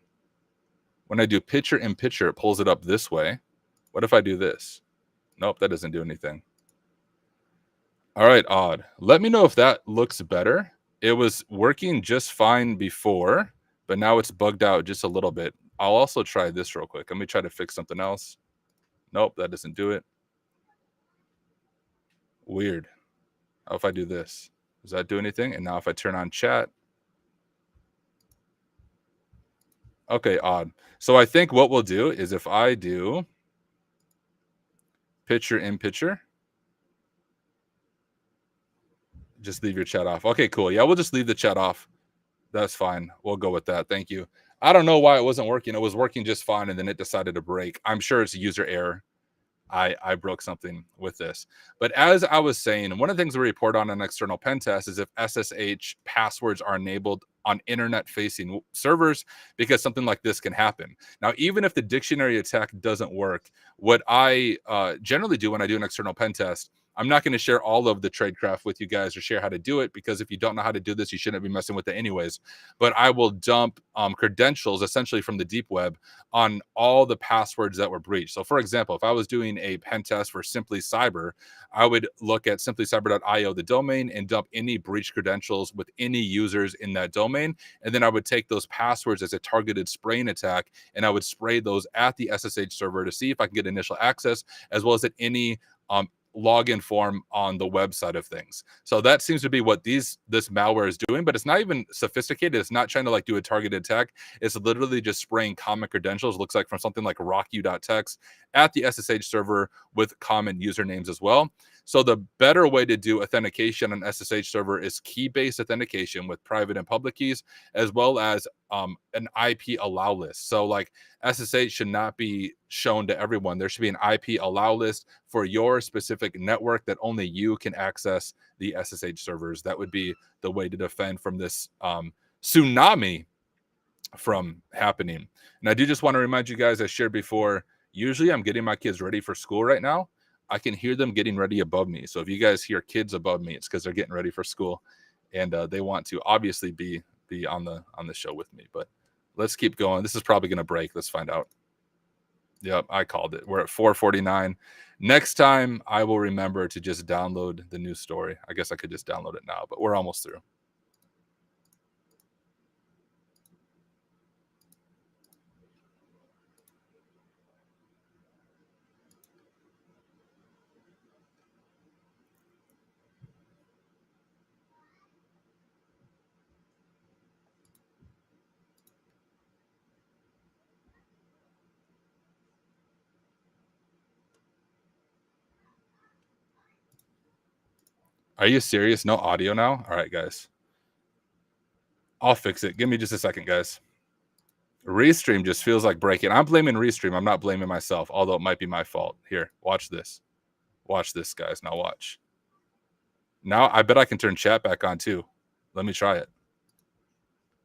When I do picture in picture, it pulls it up this way. What if I do this? Nope, that doesn't do anything. All right, odd. Let me know if that looks better. It was working just fine before, but now it's bugged out just a little bit. I'll also try this real quick. Let me try to fix something else. Nope, that doesn't do it. Weird. How if I do this? Does that do anything? And now if I turn on chat. Okay, odd. So I think what we'll do is if I do picture in picture, just leave your chat off. Okay, cool. Yeah, we'll just leave the chat off. That's fine. We'll go with that. Thank you. I don't know why it wasn't working. It was working just fine, and then it decided to break. I'm sure it's a user error. I broke something with this. But as I was saying, one of the things we report on an external pen test is if SSH passwords are enabled on internet facing servers, because something like this can happen. Now, even if the dictionary attack doesn't work, what I generally do when I do an external pen test, I'm not going to share all of the tradecraft with you guys or share how to do it, because if you don't know how to do this, you shouldn't be messing with it anyways. But I will dump credentials essentially from the deep web on all the passwords that were breached. So for example, if I was doing a pen test for Simply Cyber, I would look at simplycyber.io, the domain, and dump any breached credentials with any users in that domain. And then I would take those passwords as a targeted spraying attack, and I would spray those at the SSH server to see if I can get initial access, as well as at any login form on the website of things. So that seems to be what this malware is doing, but it's not even sophisticated. It's not trying to like do a targeted attack. It's literally just spraying common credentials, looks like from something like rockyou.txt at the SSH server with common usernames as well. So the better way to do authentication on SSH server is key-based authentication with private and public keys, as well as an IP allow list. So like SSH should not be shown to everyone. There should be an IP allow list for your specific network that only you can access the SSH servers. That would be the way to defend from this tsunami from happening. And I do just want to remind you guys, I shared before, usually I'm getting my kids ready for school right now. I can hear them getting ready above me. So if you guys hear kids above me, it's because they're getting ready for school, and they want to obviously be on the show with me. But let's keep going. This is probably going to break. Let's find out. Yep, I called it. We're at 4:49. Next time, I will remember to just download the news story. I guess I could just download it now, but we're almost through. Are you serious? No audio now? All right, guys. I'll fix it. Give me just a second, guys. Restream just feels like breaking. I'm blaming Restream. I'm not blaming myself, although it might be my fault. Here, watch this. Watch this, guys. Now watch. Now I bet I can turn chat back on too. Let me try it.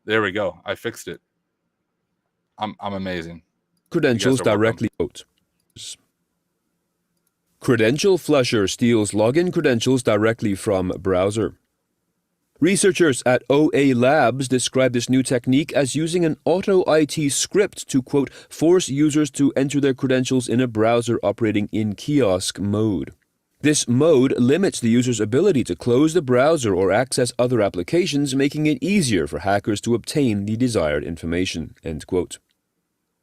There we go. I fixed it. I'm amazing. Credentials directly out. Credential Flusher steals login credentials directly from browser. Researchers at OA Labs describe this new technique as using an auto-IT script to, quote, force users to enter their credentials in a browser operating in kiosk mode. This mode limits the user's ability to close the browser or access other applications, making it easier for hackers to obtain the desired information, end quote.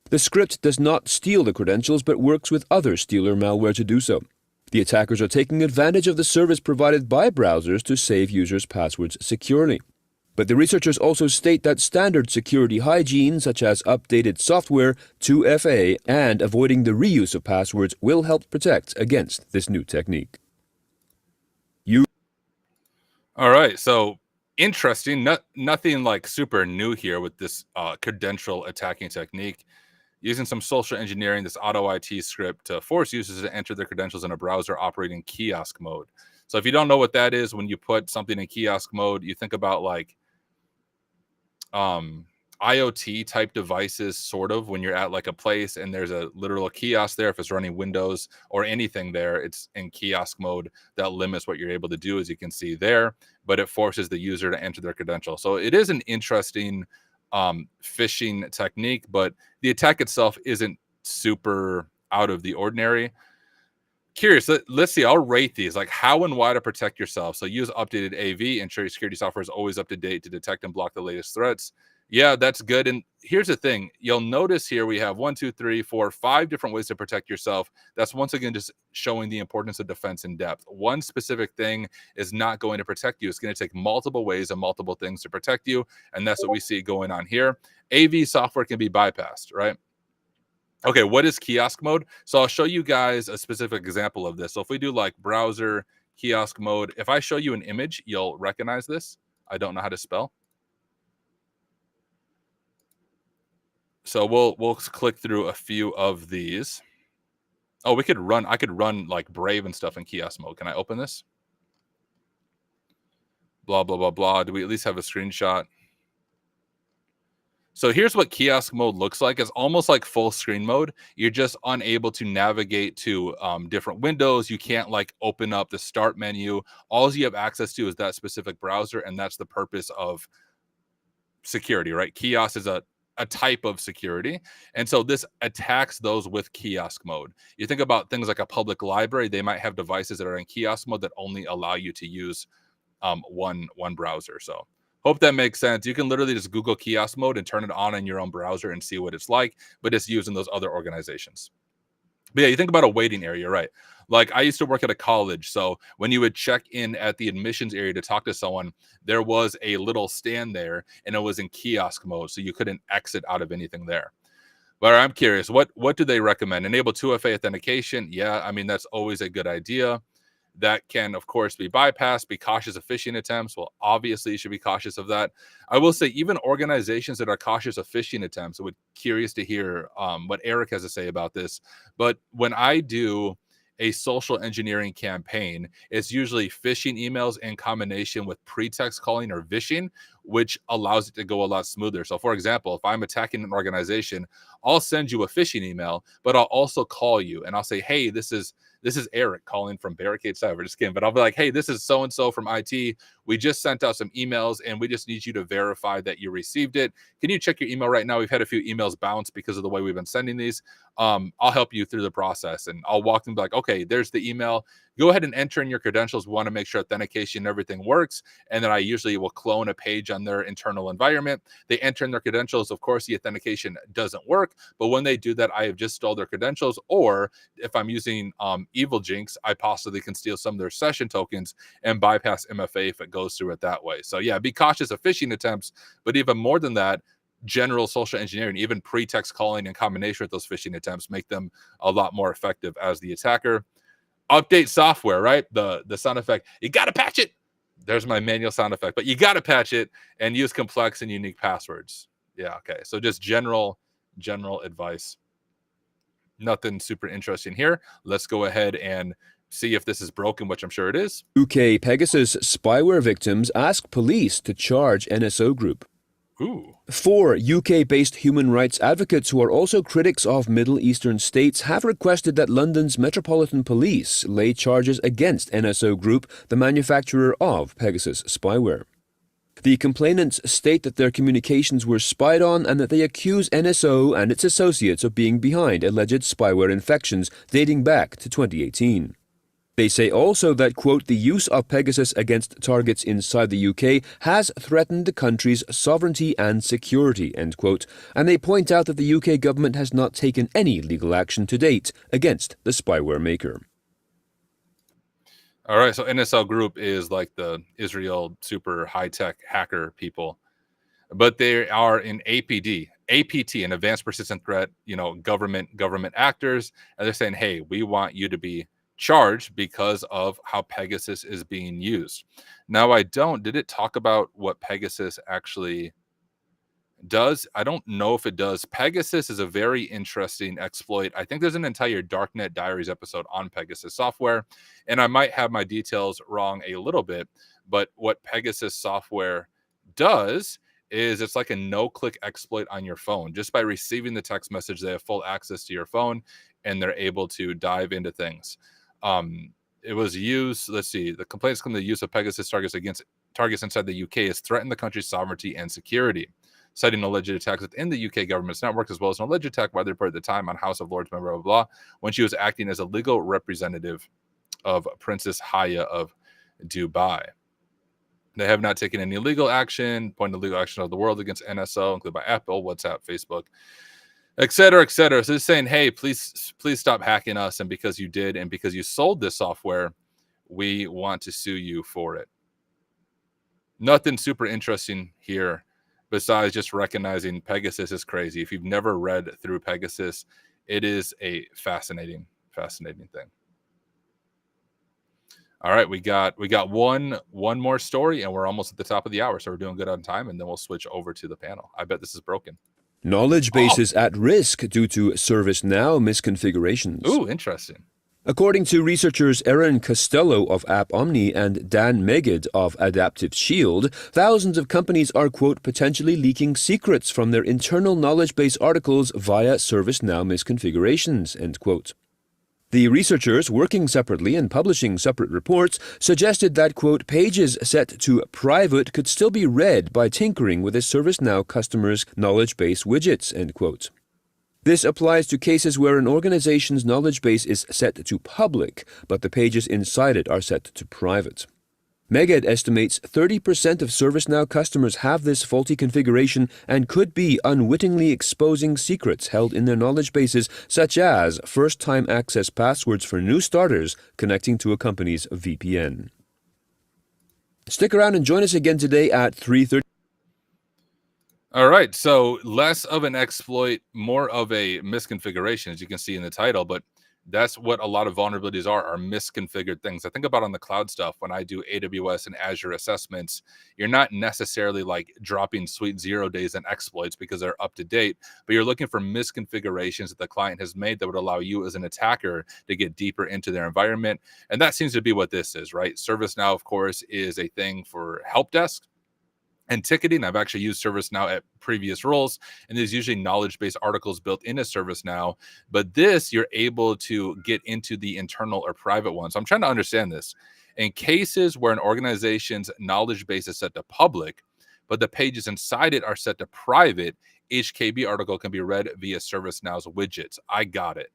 The script does not steal the credentials, but works with other stealer malware to do so. The attackers are taking advantage of the service provided by browsers to save users' passwords securely. But the researchers also state that standard security hygiene, such as updated software, 2FA, and avoiding the reuse of passwords will help protect against this new technique. All right, so interesting. Nothing like super new here with this credential attacking technique. Using some social engineering, this auto IT script to force users to enter their credentials in a browser operating kiosk mode. So if you don't know what that is, when you put something in kiosk mode, you think about like IoT type devices, sort of, when you're at like a place and there's a literal kiosk there. If it's running Windows or anything there, it's in kiosk mode. That limits what you're able to do, as you can see there, but it forces the user to enter their credential. So it is an interesting phishing technique, but the attack itself isn't super out of the ordinary. Curious, let's see. I'll rate these, like how and why to protect yourself. So use updated AV, ensure your security software is always up to date to detect and block the latest threats. Yeah, that's good. And here's the thing. You'll notice here we have 1, 2, 3, 4, 5 different ways to protect yourself. That's once again just showing the importance of defense in depth. One specific thing is not going to protect you. It's going to take multiple ways and multiple things to protect you. And that's what we see going on here. AV software can be bypassed, right? Okay, what is kiosk mode? So I'll show you guys a specific example of this. So if we do like browser kiosk mode, if I show you an image, you'll recognize this. I don't know how to spell. So we'll click through a few of these. Oh, I could run like Brave and stuff in kiosk mode. Can I open this? Blah, blah, blah, blah. Do we at least have a screenshot? So here's what kiosk mode looks like. It's almost like full screen mode. You're just unable to navigate to different windows. You can't like open up the start menu. All you have access to is that specific browser, and that's the purpose of security, right? Kiosk is a type of security. And so this attacks those with kiosk mode. You think about things like a public library, they might have devices that are in kiosk mode that only allow you to use one browser. So hope that makes sense. You can literally just Google kiosk mode and turn it on in your own browser and see what it's like, but it's used in those other organizations. But yeah, you think about a waiting area, right? Like I used to work at a college. So when you would check in at the admissions area to talk to someone, there was a little stand there and it was in kiosk mode. So you couldn't exit out of anything there. But I'm curious, what do they recommend? Enable 2FA authentication. Yeah, I mean, that's always a good idea. That can, of course, be bypassed. Be cautious of phishing attempts. Well, obviously, you should be cautious of that. I will say, even organizations that are cautious of phishing attempts, I would curious to hear what Eric has to say about this. But when I do a social engineering campaign, it's usually phishing emails in combination with pretext calling or vishing, which allows it to go a lot smoother. So, for example, if I'm attacking an organization, I'll send you a phishing email, but I'll also call you and I'll say, hey, this is Eric calling from Barricade Cyber. Just kidding. But I'll be like, hey, this is so-and-so from IT. We just sent out some emails and we just need you to verify that you received it. Can you check your email right now? We've had a few emails bounce because of the way we've been sending these. I'll help you through the process and I'll walk them and be like, okay, there's the email. Go ahead and enter in your credentials. We want to make sure authentication and everything works. And then I usually will clone a page on their internal environment. They enter in their credentials. Of course, the authentication doesn't work. But when they do that, I have just stole their credentials. Or if I'm using Evil Jinx, I possibly can steal some of their session tokens and bypass MFA if it goes through it that way. So yeah, be cautious of phishing attempts. But even more than that, general social engineering, even pretext calling in combination with those phishing attempts, make them a lot more effective as the attacker. Update software, right? The sound effect. You got to patch it. There's my manual sound effect, but you got to patch it and use complex and unique passwords. Yeah, okay. So just general advice. Nothing super interesting here. Let's go ahead and see if this is broken, which I'm sure it is. UK Pegasus spyware victims ask police to charge NSO group. Ooh. 4 UK-based human rights advocates who are also critics of Middle Eastern states have requested that London's Metropolitan Police lay charges against NSO Group, the manufacturer of Pegasus spyware. The complainants state that their communications were spied on and that they accuse NSO and its associates of being behind alleged spyware infections dating back to 2018. They say also that, quote, the use of Pegasus against targets inside the UK has threatened the country's sovereignty and security, end quote, and they point out that the UK government has not taken any legal action to date against the spyware maker. All right, so NSL Group is like the Israel super high-tech hacker people, but they are in APT, an advanced persistent threat, government actors, and they're saying, hey, we want you to be charged because of how Pegasus is being used. Now, did it talk about what Pegasus actually does? I don't know if it does. Pegasus is a very interesting exploit. I think there's an entire Darknet Diaries episode on Pegasus software, and I might have my details wrong a little bit, but what Pegasus software does is it's like a no-click exploit on your phone. Just by receiving the text message, they have full access to your phone, and they're able to dive into things. It was used, let's see, the complaints come to the use of Pegasus targets against targets inside the UK has threatened the country's sovereignty and security, citing alleged attacks within the UK government's network, as well as an alleged attack by the report at the time on House of Lords member of law when she was acting as a legal representative of Princess Haya of Dubai. They have not taken any legal action, pointing to legal action of the world against NSO, included by Apple, WhatsApp, Facebook, et cetera, et cetera. So it's saying, hey, please stop hacking us. And because you did, and because you sold this software, we want to sue you for it. Nothing super interesting here besides just recognizing Pegasus is crazy. If you've never read through Pegasus, it is a fascinating thing. All right, we got one more story, and we're almost at the top of the hour, so we're doing good on time, and then we'll switch over to the panel. I bet this is broken. Knowledge bases at risk due to ServiceNow misconfigurations. Ooh, interesting. According to researchers Erin Costello of App Omni and Dan Megid of Adaptive Shield, thousands of companies are, quote, potentially leaking secrets from their internal knowledge base articles via ServiceNow misconfigurations, end quote. The researchers, working separately and publishing separate reports, suggested that, quote, pages set to private could still be read by tinkering with a ServiceNow customer's knowledge base widgets, end quote. This applies to cases where an organization's knowledge base is set to public, but the pages inside it are set to private. Megid estimates 30% of ServiceNow customers have this faulty configuration and could be unwittingly exposing secrets held in their knowledge bases, such as first-time access passwords for new starters connecting to a company's VPN. Stick around and join us again today at 3:30. All right, so less of an exploit, more of a misconfiguration, as you can see in the title, but that's what a lot of vulnerabilities are misconfigured things. I think about on the cloud stuff, when I do AWS and Azure assessments, you're not necessarily like dropping sweet 0 days and exploits because they're up to date, but you're looking for misconfigurations that the client has made that would allow you as an attacker to get deeper into their environment. And that seems to be what this is, right? ServiceNow, of course, is a thing for help desk and ticketing. I've actually used ServiceNow at previous roles, and there's usually knowledge-based articles built into ServiceNow. But this, you're able to get into the internal or private ones. I'm trying to understand this. In cases where an organization's knowledge base is set to public, but the pages inside it are set to private, each KB article can be read via ServiceNow's widgets. I got it.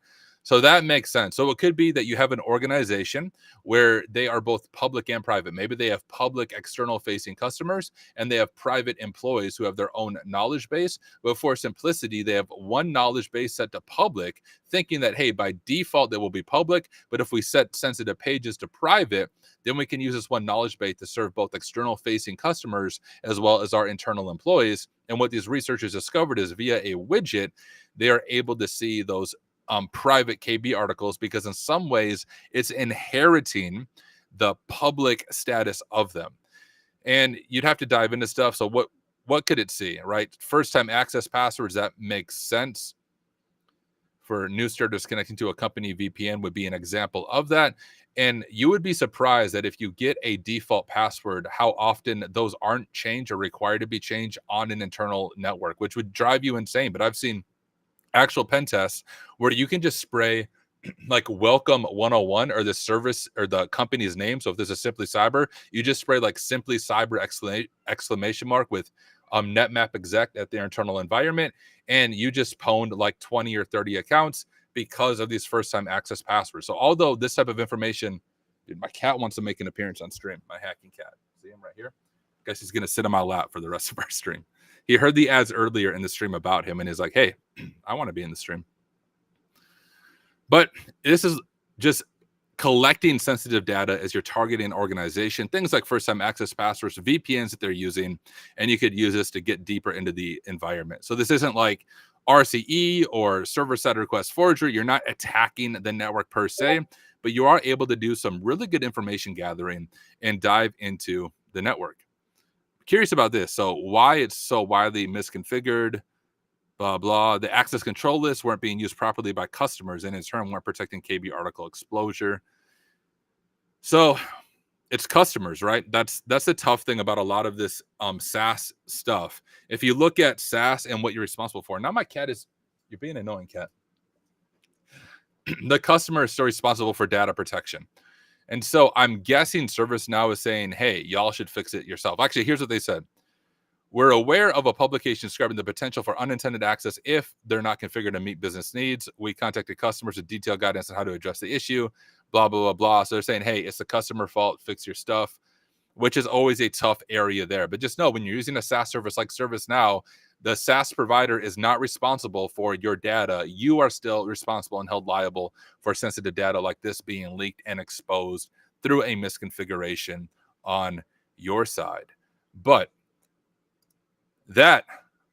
So that makes sense. So it could be that you have an organization where they are both public and private. Maybe they have public external facing customers and they have private employees who have their own knowledge base. But for simplicity, they have one knowledge base set to public, thinking that, hey, by default, they will be public. But if we set sensitive pages to private, then we can use this one knowledge base to serve both external facing customers as well as our internal employees. And what these researchers discovered is via a widget, they are able to see those private KB articles, because in some ways it's inheriting the public status of them. And you'd have to dive into stuff. So what could it see, right? First time access passwords, that makes sense. For new starters connecting to a company VPN would be an example of that. And you would be surprised that if you get a default password, how often those aren't changed or required to be changed on an internal network, which would drive you insane. But I've seen actual pen tests where you can just spray like welcome 101 or the service or the company's name. So if this is Simply Cyber, you just spray like Simply Cyber exclamation mark with netmap exec at their internal environment, and you just pwned like 20 or 30 accounts because of these first time access passwords. So although this type of information, dude, my cat wants to make an appearance on stream, my hacking cat. See him right here? Guess he's gonna sit on my lap for the rest of our stream. He heard the ads earlier in the stream about him and is like, hey, I want to be in the stream. But this is just collecting sensitive data as you're targeting an organization, things like first-time access passwords, VPNs that they're using, and you could use this to get deeper into the environment. So this isn't like RCE or server-side request forgery. You're not attacking the network per se, but you are able to do some really good information gathering and dive into the network. Curious about this. So why it's so widely misconfigured, blah, blah. The access control lists weren't being used properly by customers and in turn weren't protecting KB article exposure. So it's customers, right? That's the tough thing about a lot of this SaaS stuff. If you look at SaaS and what you're responsible for, now my cat is, you're being annoying, cat. The customer is still responsible for data protection. And so I'm guessing ServiceNow is saying, hey, y'all should fix it yourself. Actually, here's what they said. We're aware of a publication describing the potential for unintended access if they're not configured to meet business needs. We contacted customers with detailed guidance on how to address the issue, blah, blah, blah, blah. So they're saying, hey, it's the customer fault, fix your stuff, which is always a tough area there. But just know when you're using a SaaS service like ServiceNow, the SaaS provider is not responsible for your data. You are still responsible and held liable for sensitive data like this being leaked and exposed through a misconfiguration on your side. But that,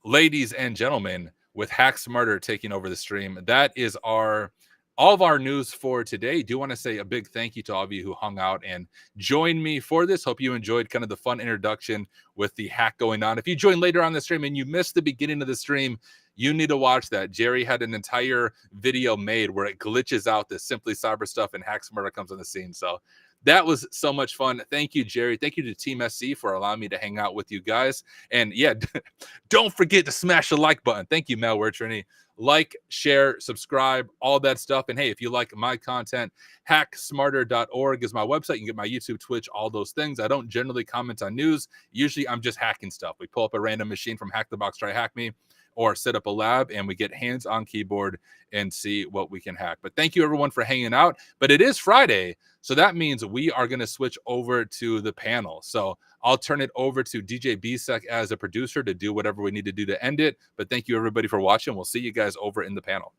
ladies and gentlemen, with Hack Smarter taking over the stream, that is all of our news for today. Do want to say a big thank you to all of you who hung out and joined me for this. Hope you enjoyed kind of the fun introduction with the hack going on. If you joined later on the stream and you missed the beginning of the stream, You need to watch that. Jerry had an entire video made where it glitches out the Simply Cyber stuff and HackSmarter comes on the scene. So that was so much fun. Thank you, Jerry. Thank you to Team SC for allowing me to hang out with you guys. And yeah, don't forget to smash the like button. Thank you, Malware Trini. Like, share, subscribe, all that stuff. And hey, if you like my content, hacksmarter.org is my website. You can get my YouTube, Twitch, all those things. I don't generally comment on news. Usually I'm just hacking stuff. We pull up a random machine from Hack the Box, Try Hack Me, or set up a lab and we get hands on keyboard and see what we can hack. But thank you everyone for hanging out. But it is Friday, so that means we are going to switch over to the panel. So I'll turn it over to DJ BSEC as a producer to do whatever we need to do to end it. But thank you everybody for watching. We'll see you guys over in the panel.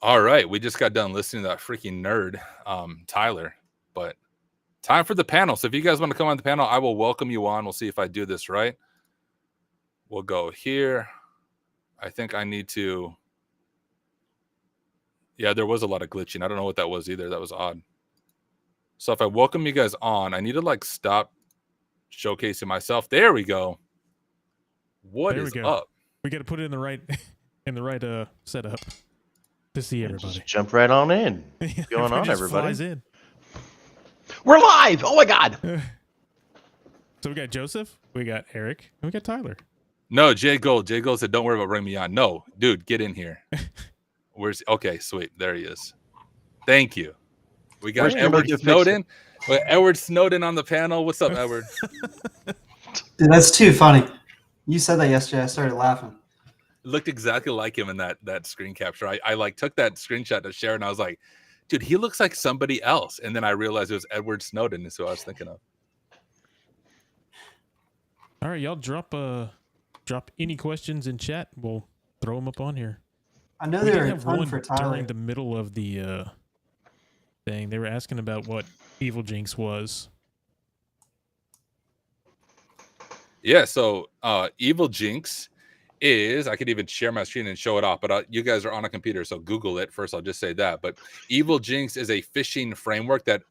All right, we just got done listening to that freaking nerd, Tyler, but time for the panel. So if you guys want to come on the panel, I will welcome you on. We'll see if I do this right. We'll go here. I think I need to. Yeah, there was a lot of glitching. I don't know what that was either. That was odd. So if I welcome you guys on, I need to like stop showcasing myself. There we go. What is up? We got to put it in the right setup. To see everybody. Just jump right on in. What's going on, everybody? Flies in. We're live! Oh my god! So we got Joseph, we got Eric, and we got Tyler. No, Jay Gold. Jay Gold said, "Don't worry about bringing me on." No, dude, get in here. Where's? Okay, sweet. There he is. Thank you. We got Edward Snowden. Edward Snowden on the panel. What's up, Edward? Dude, that's too funny. You said that yesterday. I started laughing. Looked exactly like him in that screen capture. I like took that screenshot to share and I was like, dude, he looks like somebody else. And then I realized it was Edward Snowden is who I was thinking of. All right, y'all drop any questions in chat. We'll throw them up on here. I know they were fun for Tyler. During the middle of the thing, they were asking about what Evil Jinx was. Yeah, so Evil Jinx is, I could even share my screen and show it off, but you guys are on a computer, so Google it first. I'll just say that. But Evil Jinx is a phishing framework that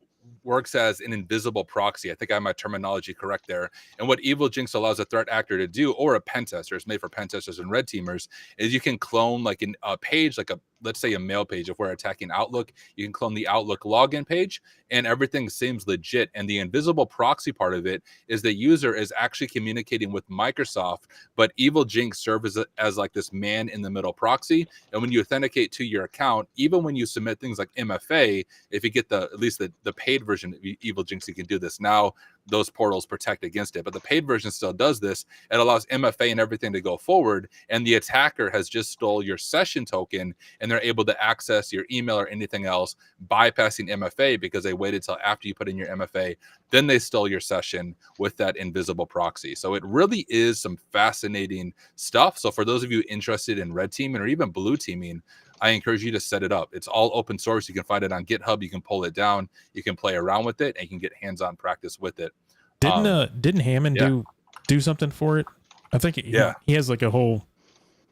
works as an invisible proxy. I think I have my terminology correct there. And what Evil Jinx allows a threat actor to do, or a pen tester, it's made for pen testers and red teamers, is you can clone like a page, like let's say a mail page. If we're attacking Outlook, you can clone the Outlook login page and everything seems legit. And the invisible proxy part of it is the user is actually communicating with Microsoft, but Evil Jinx serves as like this man in the middle proxy. And when you authenticate to your account, even when you submit things like MFA, if you get at least the paid version of Evil Jinx, you can do this. Now those portals protect against it, but the paid version still does this. It allows MFA and everything to go forward, and the attacker has just stole your session token, and they're able to access your email or anything else, bypassing MFA because they waited till after you put in your MFA. Then they stole your session with that invisible proxy. So it really is some fascinating stuff. So for those of you interested in red teaming or even blue teaming, I encourage you to set it up. It's all open source. You can find it on GitHub. You can pull it down. You can play around with it, and you can get hands-on practice with it. Didn't Hammond do something for it? I think he has like a whole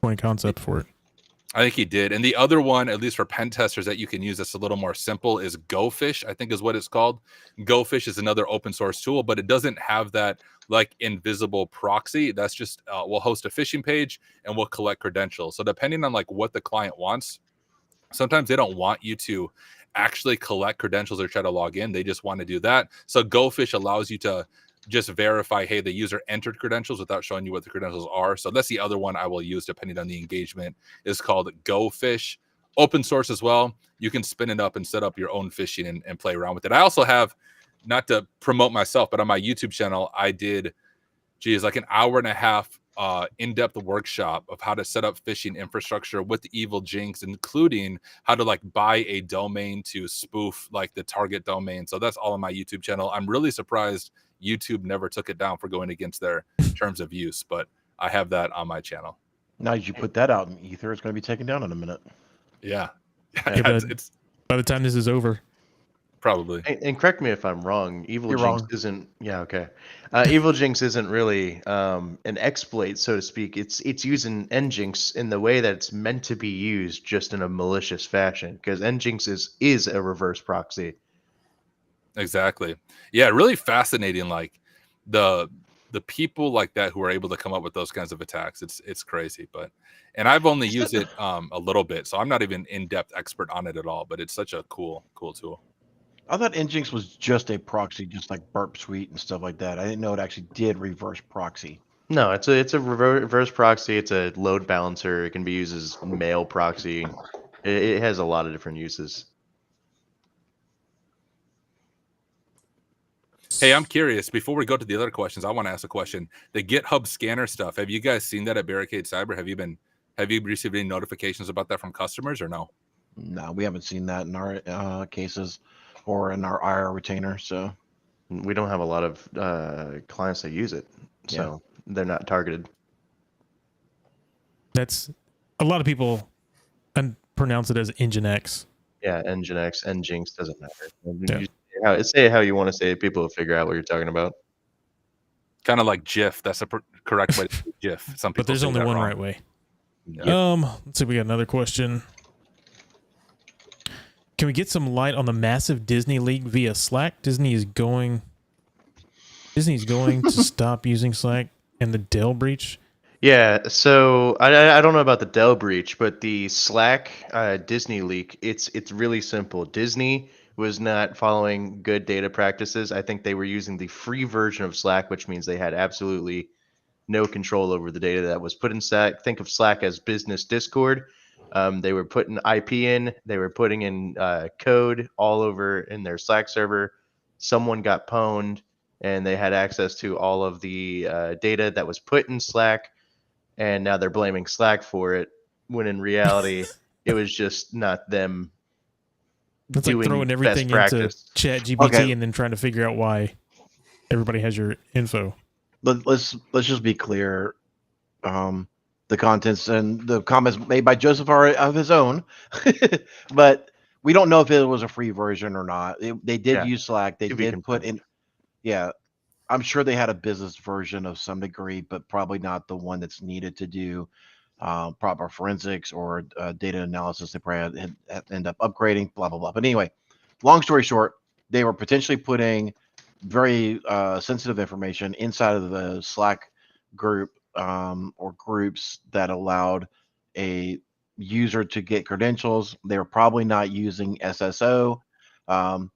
point concept for it. I think he did. And the other one, at least for pen testers that you can use that's a little more simple, is GoFish, I think is what it's called. GoFish is another open source tool, but it doesn't have that like invisible proxy. That's just we'll host a phishing page and we'll collect credentials. So depending on like what the client wants, sometimes they don't want you to actually collect credentials or try to log in. They just want to do that. So GoFish allows you to just verify, hey, the user entered credentials without showing you what the credentials are. So that's the other one I will use depending on the engagement. Is called GoFish. Open source as well. You can spin it up and set up your own phishing and play around with it. I also have, not to promote myself, but on my YouTube channel, I did, like an hour and a half in-depth workshop of how to set up phishing infrastructure with the Evil Jinx, including how to like buy a domain to spoof like the target domain. So that's all on my YouTube channel. I'm really surprised YouTube never took it down for going against their terms of use, but I have that on my channel. Now you put that out in ether, it's going to be taken down in a minute. Yeah. By the time this is over. Probably. And correct me if I'm wrong. Evil You're Jinx wrong. isn't. Yeah, okay. Evil Jinx isn't really an exploit, so to speak. It's using Nginx in the way that it's meant to be used, just in a malicious fashion. Because Nginx is a reverse proxy. Exactly. Yeah, really fascinating. Like the people like that who are able to come up with those kinds of attacks. It's crazy. And I've only used it a little bit, so I'm not even in-depth expert on it at all. But it's such a cool tool. I thought Nginx was just a proxy, just like Burp Suite and stuff like that. I didn't know it actually did reverse proxy. No, it's a reverse proxy. It's a load balancer. It can be used as mail proxy. It has a lot of different uses. Hey, I'm curious. Before we go to the other questions, I want to ask a question. The GitHub scanner stuff. Have you guys seen that at Barricade Cyber? Have you received any notifications about that from customers or no? No, we haven't seen that in our cases or in our IR retainer. So We don't have a lot of clients that use it, so they're not targeted. That's a lot of people pronounce it as Nginx. Yeah, Nginx, Nginx doesn't matter. Say it how you want to say it. People will figure out what you're talking about. Kind of like GIF. That's a correct way to do GIF. Some people But there's say only that one wrong. right way. Yeah. Let's see. We got another question. Can we get some light on the massive Disney leak via Slack? Disney's going to stop using Slack and the Dell breach. Yeah, so I don't know about the Dell breach, but the Slack Disney leak, it's really simple. Disney was not following good data practices. I think they were using the free version of Slack, which means they had absolutely no control over the data that was put in Slack. Think of Slack as business Discord. They were putting IP in, they were putting in code all over in their Slack server. Someone got pwned, and they had access to all of the data that was put in Slack, and now they're blaming Slack for it, when in reality, it was just not them. It's like throwing everything into ChatGPT and then trying to figure out why everybody has your info. let's just be clear. The contents and the comments made by Joseph are of his own, but we don't know if it was a free version or not. They did use Slack. They did put in, I'm sure they had a business version of some degree, but probably not the one that's needed to do proper forensics or data analysis. They probably had end up upgrading, blah, blah, blah. But anyway, long story short, they were potentially putting very sensitive information inside of the Slack group or groups that allowed a user to get credentials. They were probably not using SSO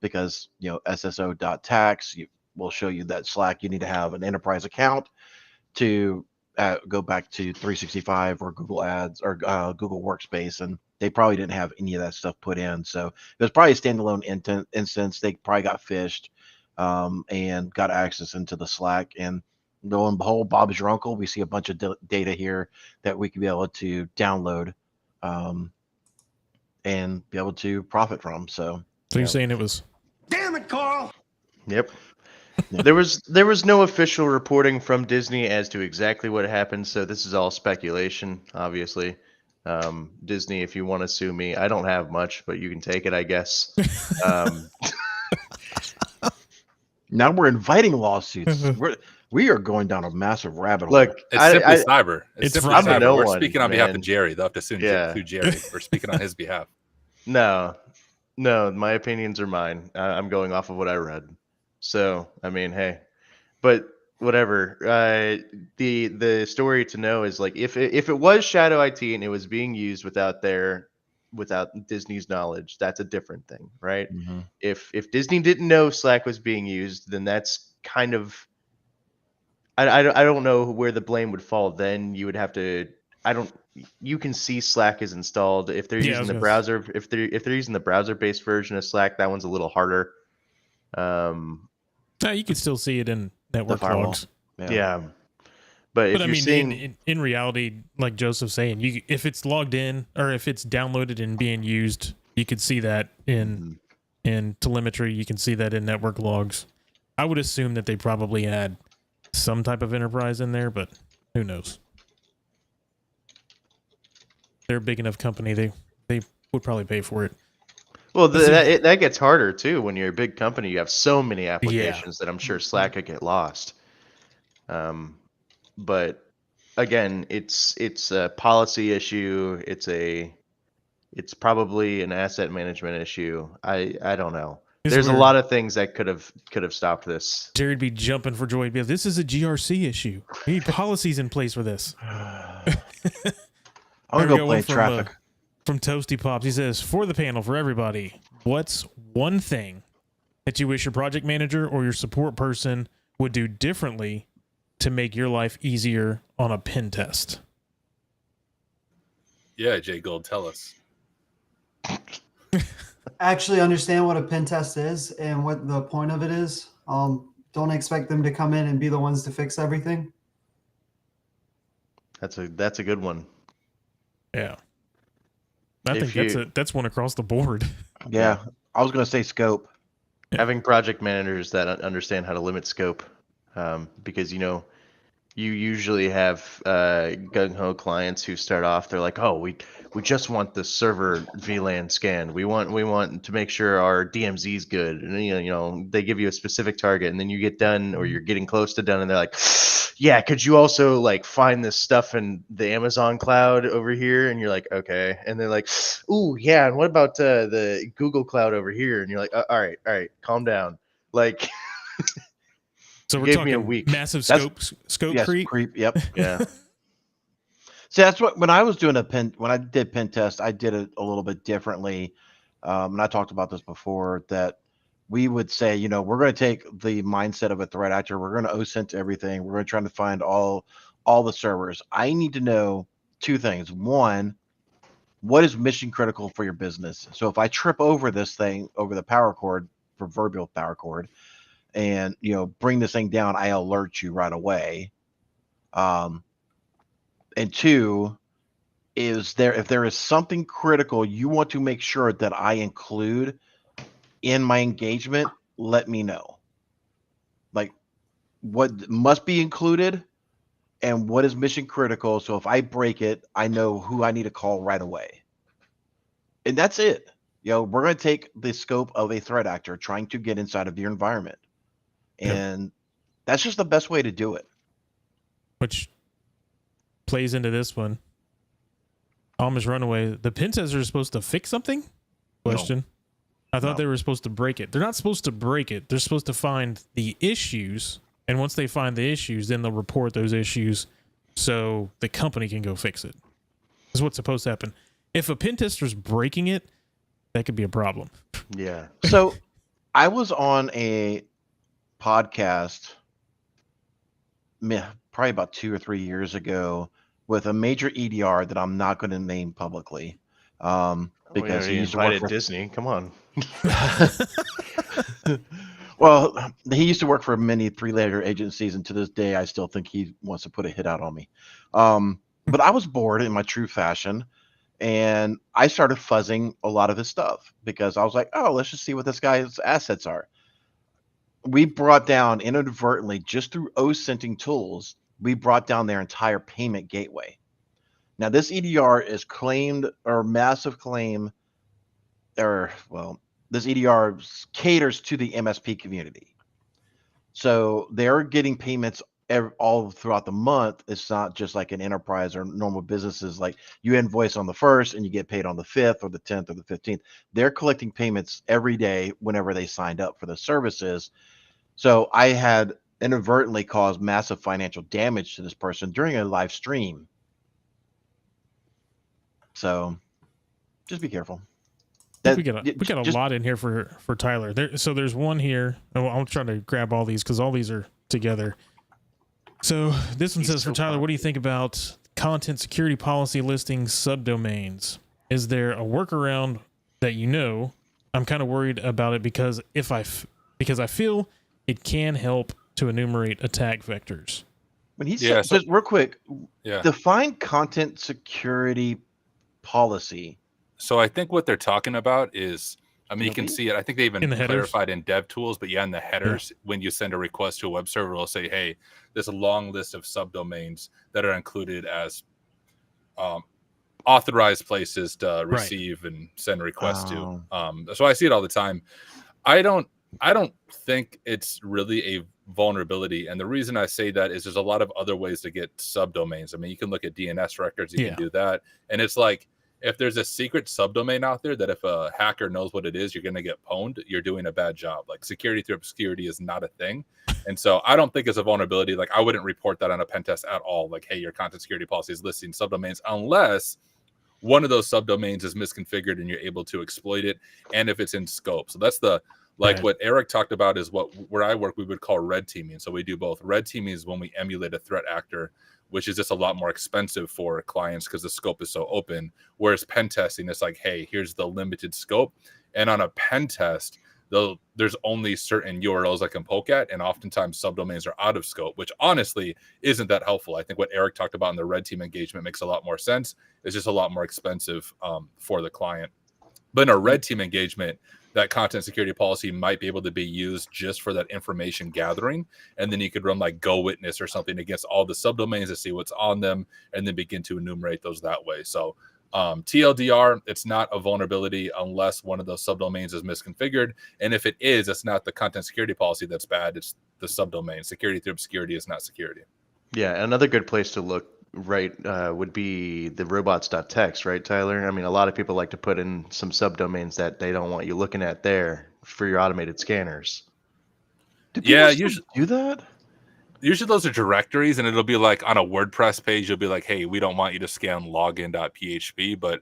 because, SSO.tax will show you that Slack, you need to have an enterprise account to go back to 365 or Google Ads or Google Workspace. And they probably didn't have any of that stuff put in. So it was probably a standalone instance. They probably got phished and got access into the Slack. And lo and behold, Bob's your uncle. We see a bunch of data here that we could be able to download and be able to profit from. So you're saying it was? Damn it, Carl! Yep. There was no official reporting from Disney as to exactly what happened, so this is all speculation, obviously. Disney, if you want to sue me, I don't have much, but you can take it, I guess. Now we're inviting lawsuits. We are going down a massive rabbit hole. Look, It's simply cyber. It's simply I'm cyber. no We're one, speaking on behalf man. of Jerry. They'll have to sue Jerry. We're speaking on his behalf. No, my opinions are mine. I'm going off of what I read. So, I mean, hey, but whatever. The story to know is, like, if it was Shadow IT and it was being used without Disney's knowledge, that's a different thing, right? Mhm. If Disney didn't know Slack was being used, then that's kind of, I don't know where the blame would fall. Then you would have to, you can see Slack is installed if they're using the browser. If they're using the browser-based version of Slack, that one's a little harder. No, you can still see it in network logs. Yeah. But if I you're mean, seeing in reality, like Joseph's saying, if it's logged in or if it's downloaded and being used, you could see that in telemetry. You can see that in network logs. I would assume that they probably had some type of enterprise in there, but who knows? They're a big enough company. They would probably pay for it. Well, that gets harder too when you're a big company. You have so many Yeah. applications that I'm sure Slack could get lost. But again, it's a policy issue. It's probably an asset management issue. I don't know. It's There's a weird. lot of things that could have stopped this. Jerry'd be jumping for joy. He'd be like, this is a GRC issue. We need policies in place for this. I'm There gonna we go go, play one from, traffic. From Toasty Pops, he says, for the panel, for everybody, what's one thing that you wish your project manager or your support person would do differently to make your life easier on a pen test? Yeah, Jay Gold, tell us. Actually understand what a pen test is and what the point of it is. Don't expect them to come in and be the ones to fix everything. That's a good one. Yeah. I If think that's one across the board. Yeah, I was gonna say scope. Having project managers that understand how to limit scope, because you usually have gung ho clients who start off. They're like, oh, we just want the server VLAN scanned. We want to make sure our DMZ is good, and they give you a specific target, and then you get done or you're getting close to done, and they're like, yeah, could you also like find this stuff in the Amazon cloud over here? And you're like, okay, and they're like, ooh, yeah, and what about the Google cloud over here? And you're like, all right, calm down, like. So we're Gave me a talking week. massive That's- scope Yes, creep. Yep. Yeah. See, that's what when I did pen test, I did it a little bit differently. And I talked about this before that we would say, we're going to take the mindset of a threat actor. We're going to OSINT everything. We're going to try to find all the servers. I need to know two things. One, what is mission critical for your business? So if I trip over this thing, over the power cord, proverbial power cord, and bring this thing down, I alert you right away. And two, if there is something critical you want to make sure that I include in my engagement, let me know. Like what must be included and what is mission critical. So if I break it, I know who I need to call right away. And that's it. We're going to take the scope of a threat actor trying to get inside of your environment. And that's just the best way to do it. Which plays into this one. Amish Runaway. The pen testers are supposed to fix something? Question. I thought they were supposed to break it. They're not supposed to break it. They're supposed to find the issues. And once they find the issues, then they'll report those issues so the company can go fix it. That's what's supposed to happen. If a pen tester's breaking it, that could be a problem. Yeah. So I was on a podcast probably about 2 or 3 years ago with a major EDR that I'm not going to name publicly because he used to work for Disney. Come on. Well, he used to work for many 3-letter agencies, and to this day, I still think he wants to put a hit out on me. But I was bored in my true fashion, and I started fuzzing a lot of his stuff because I was like, oh, let's just see what this guy's assets are. We brought down inadvertently, just through OSINTing tools, we brought down their entire payment gateway. Now, this EDR is claimed or massive claim, this EDR caters to the MSP community. So they're getting payments all throughout the month. It's not just like an enterprise or normal businesses. Like you invoice on the 1st and you get paid on the 5th or the 10th or the 15th. They're collecting payments every day whenever they signed up for the services. So I had inadvertently caused massive financial damage to this person during a live stream. So just be careful. We got a lot in here for Tyler. There's one here. I'm trying to grab all these because all these are together. So this one says, for Tyler, what do you think about content security policy listing subdomains? Is there a workaround that I'm kind of worried about it because I feel it can help to enumerate attack vectors. When he said, just real quick, define content security policy. So I think what they're talking about is, you can see it. I think they even clarified in DevTools, but in the headers, when you send a request to a web server, it'll say, hey, there's a long list of subdomains that are included as authorized places to receive and send requests to. So I see it all the time. I don't think it's really a vulnerability, and the reason I say that is there's a lot of other ways to get subdomains. I mean, you can look at DNS records, you can do that, and it's like if there's a secret subdomain out there that if a hacker knows what it is, you're going to get pwned, you're doing a bad job. Like security through obscurity is not a thing. And so I don't think it's a vulnerability. Like I wouldn't report that on a pen test at all. Like, hey, your content security policy is listing subdomains unless one of those subdomains is misconfigured and you're able to exploit it. And if it's in scope. So that's the, like what Eric talked about is where I work, we would call red teaming. So we do both. Red teaming is when we emulate a threat actor, which is just a lot more expensive for clients because the scope is so open. Whereas pen testing is like, hey, here's the limited scope. And on a pen test, there's only certain URLs I can poke at, and oftentimes subdomains are out of scope, which honestly isn't that helpful. I think what Eric talked about in the red team engagement makes a lot more sense. It's just a lot more expensive for the client. But in a red team engagement, that content security policy might be able to be used just for that information gathering. And then you could run like Go Witness or something against all the subdomains to see what's on them and then begin to enumerate those that way. So TLDR, it's not a vulnerability unless one of those subdomains is misconfigured. And if it is, it's not the content security policy that's bad. It's the subdomain. Security through obscurity is not security. Yeah, another good place to look would be the robots.txt, right, Tyler? I mean, a lot of people like to put in some subdomains that they don't want you looking at there for your automated scanners. Do people still do that? Usually those are directories, and it'll be like on a WordPress page, you'll be like, hey, we don't want you to scan login.php. But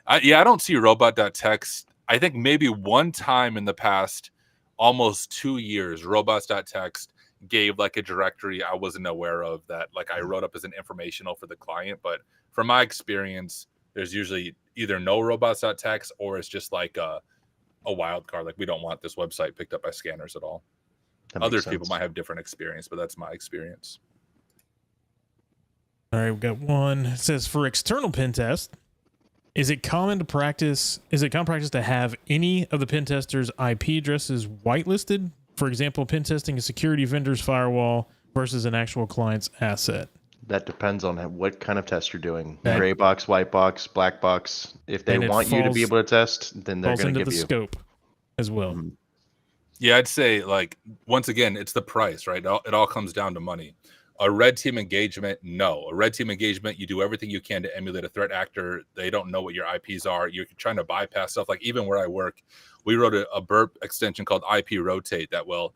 I don't see robot.txt. I think maybe one time in the past almost 2 years, robots.txt gave like a directory I wasn't aware of that like I wrote up as an informational for the client. But from my experience, there's usually either no robots.txt or it's just like a wild card. Like we don't want this website picked up by scanners at all. Other people might have different experience, but that's my experience. All right, we've got one. It says for external pen test, is it common practice to have any of the pen tester's IP addresses whitelisted? For example, pen testing a security vendor's firewall versus an actual client's asset. That depends on what kind of test you're doing. Gray box, white box, black box. If they want you to be able to test, then they're going to give you scope as well. Mm-hmm. Yeah, I'd say like once again, it's the price, right? It all comes down to money. A red team engagement, no. A red team engagement, you do everything you can to emulate a threat actor. They don't know what your IPs are. You're trying to bypass stuff. Like even where I work, we wrote a burp extension called IP Rotate that will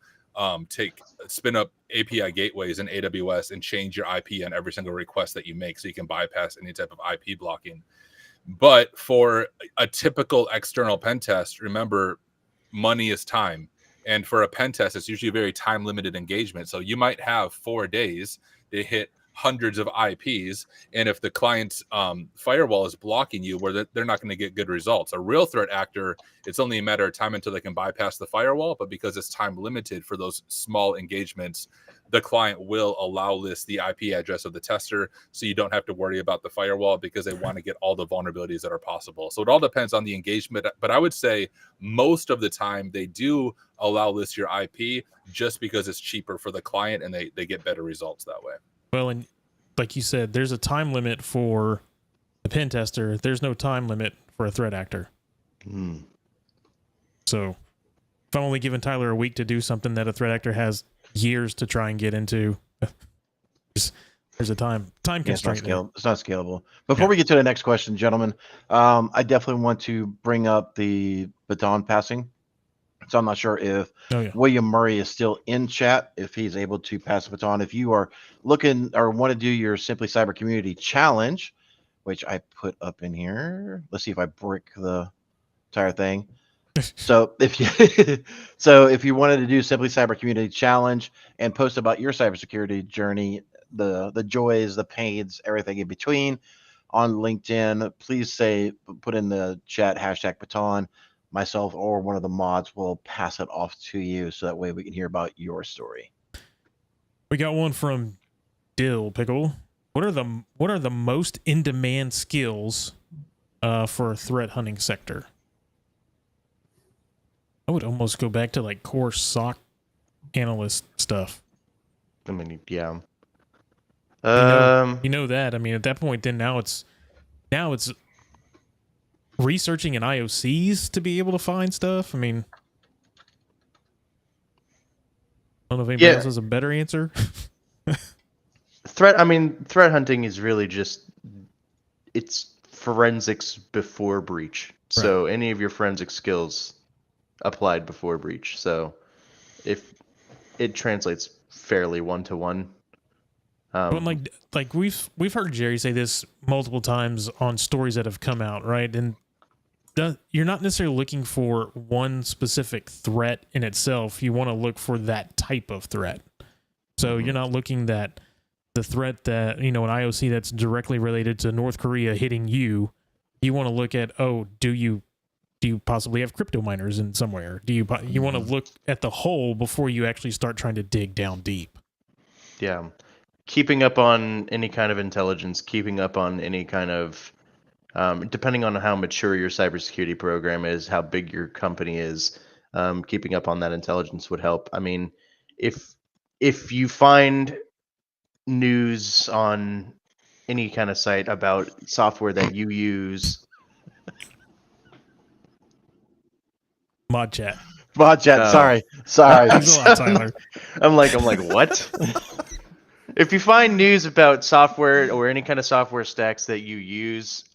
spin up API gateways in AWS and change your IP on every single request that you make, so you can bypass any type of IP blocking. But for a typical external pen test, remember, money is time. And for a pen test, it's usually a very time-limited engagement. So you might have 4 days to hit hundreds of IPs. And if the client's firewall is blocking you, where they're not going to get good results. A real threat actor, it's only a matter of time until they can bypass the firewall. But because it's time-limited for those small engagements, the client will allow list the IP address of the tester, so you don't have to worry about the firewall because they want to get all the vulnerabilities that are possible. So it all depends on the engagement. But I would say most of the time they do allow list your IP just because it's cheaper for the client and they get better results that way. Well, and like you said, there's a time limit for the pen tester. There's no time limit for a threat actor. So if I'm only giving Tyler a week to do something that a threat actor has years to try and get into, there's a time constraint. It's not scalable. Before we get to the next question, gentlemen, I definitely want to bring up the baton passing. So I'm not sure if William Murray is still in chat, if he's able to pass the baton. If you are looking or want to do your Simply Cyber Community Challenge, which I put up in here. Let's see if I brick the entire thing. So if you wanted to do Simply Cyber Community Challenge and post about your cybersecurity journey, the joys, the pains, everything in between on LinkedIn, please put in the chat #baton. Myself or one of the mods will pass it off to you, so that way we can hear about your story. We got one from Dill Pickle. What are the most in demand skills for a threat hunting sector? I would almost go back to like core SOC analyst stuff. I mean, yeah. You know that. I mean, at that point, then now it's researching in IOCs to be able to find stuff? I mean, I don't know if anybody else has a better answer. Threat hunting is really just, it's forensics before breach. So any of your forensic skills applied before breach. So if it translates fairly one-to-one. But like we've heard Jerry say this multiple times on stories that have come out, right? And you're not necessarily looking for one specific threat in itself. You want to look for that type of threat. So you're not looking at the threat that, an IOC that's directly related to North Korea hitting you. You want to look at, do you possibly have crypto miners in somewhere? You want to look at the whole before you actually start trying to dig down deep. Yeah. Keeping up on any kind of intelligence, keeping up on any kind of, depending on how mature your cybersecurity program is, how big your company is, keeping up on that intelligence would help. I mean, if you find news on any kind of site about software that you use, Mod chat. Sorry. Thanks a lot, Tyler. I'm like, what? If you find news about software or any kind of software stacks that you use,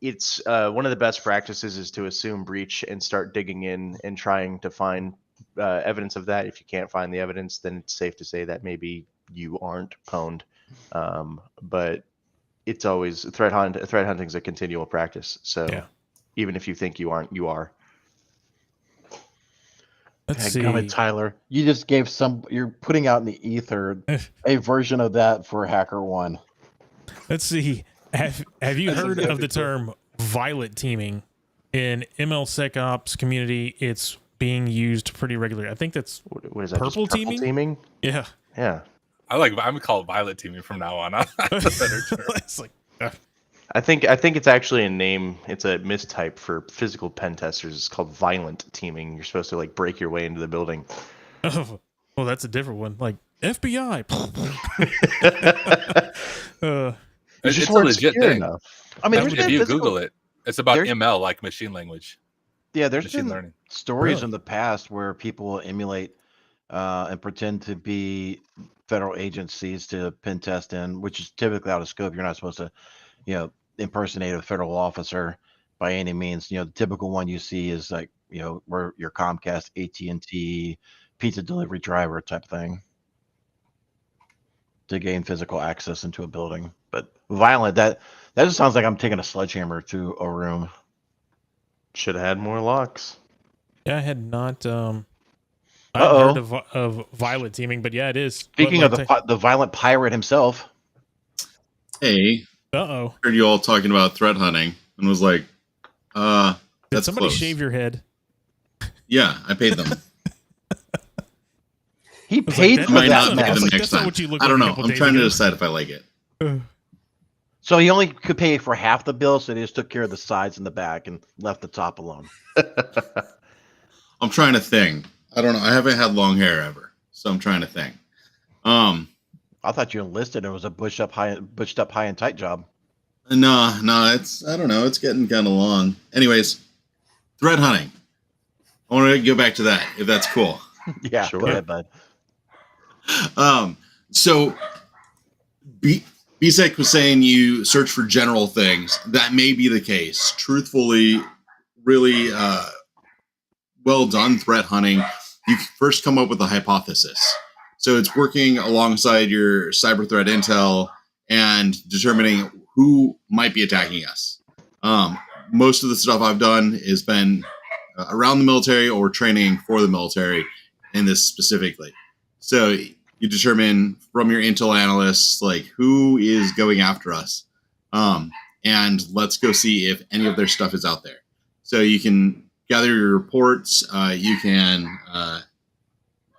it's one of the best practices is to assume breach and start digging in and trying to find evidence of that. If you can't find the evidence, then it's safe to say that maybe you aren't pwned. But it's always threat hunting is a continual practice. So even if you think you aren't, you are. Let's see. Tyler, you just gave you're putting out in the ether a version of that for HackerOne. Let's see. Have you heard of the term violet teaming? In MLSecOps community, it's being used pretty regularly. I think that's what is that? Purple teaming? Yeah. Yeah. I'm gonna call it violet teaming from now on. That's a better term. It's like, I think it's actually a name. It's a mistype for physical pen testers. It's called violent teaming. You're supposed to like break your way into the building. Oh, well, that's a different one. Like FBI. It's a legit thing. Enough. I mean, if you Google it, it's about ML, like machine language. Yeah, there's machine been learning stories in the past where people will emulate and pretend to be federal agencies to pen test in, which is typically out of scope. You're not supposed to, impersonate a federal officer by any means. The typical one you see is like, where your Comcast, AT&T, pizza delivery driver type thing to gain physical access into a building. But violent, that just sounds like I'm taking a sledgehammer to a room. Should have had more locks. Yeah, I had not. I heard of violet teaming, but yeah, it is. Speaking of the violent pirate himself. Hey. Heard you all talking about threat hunting and was like, that's Did somebody close. shave your head? Yeah, I paid them. He paid for I might that. not pay them next time. I don't know. I'm trying to decide if I like it. So he only could pay for half the bill, so they just took care of the sides and the back and left the top alone. I'm trying to think. I don't know. I haven't had long hair ever, so I'm trying to think. I thought you enlisted. It was a bushed up high and tight job. No. It's I don't know. It's getting kind of long. Anyways, threat hunting. I want to go back to that if that's cool. Yeah, sure. Go ahead, bud. So BSEC was saying you search for general things. That may be the case. Truthfully, really well done threat hunting. You first come up with a hypothesis. So it's working alongside your cyber threat intel and determining who might be attacking us. Most of the stuff I've done has been around the military or training for the military in this specifically. So you determine from your intel analysts, like who is going after us. And let's go see if any of their stuff is out there. So you can gather your reports. You can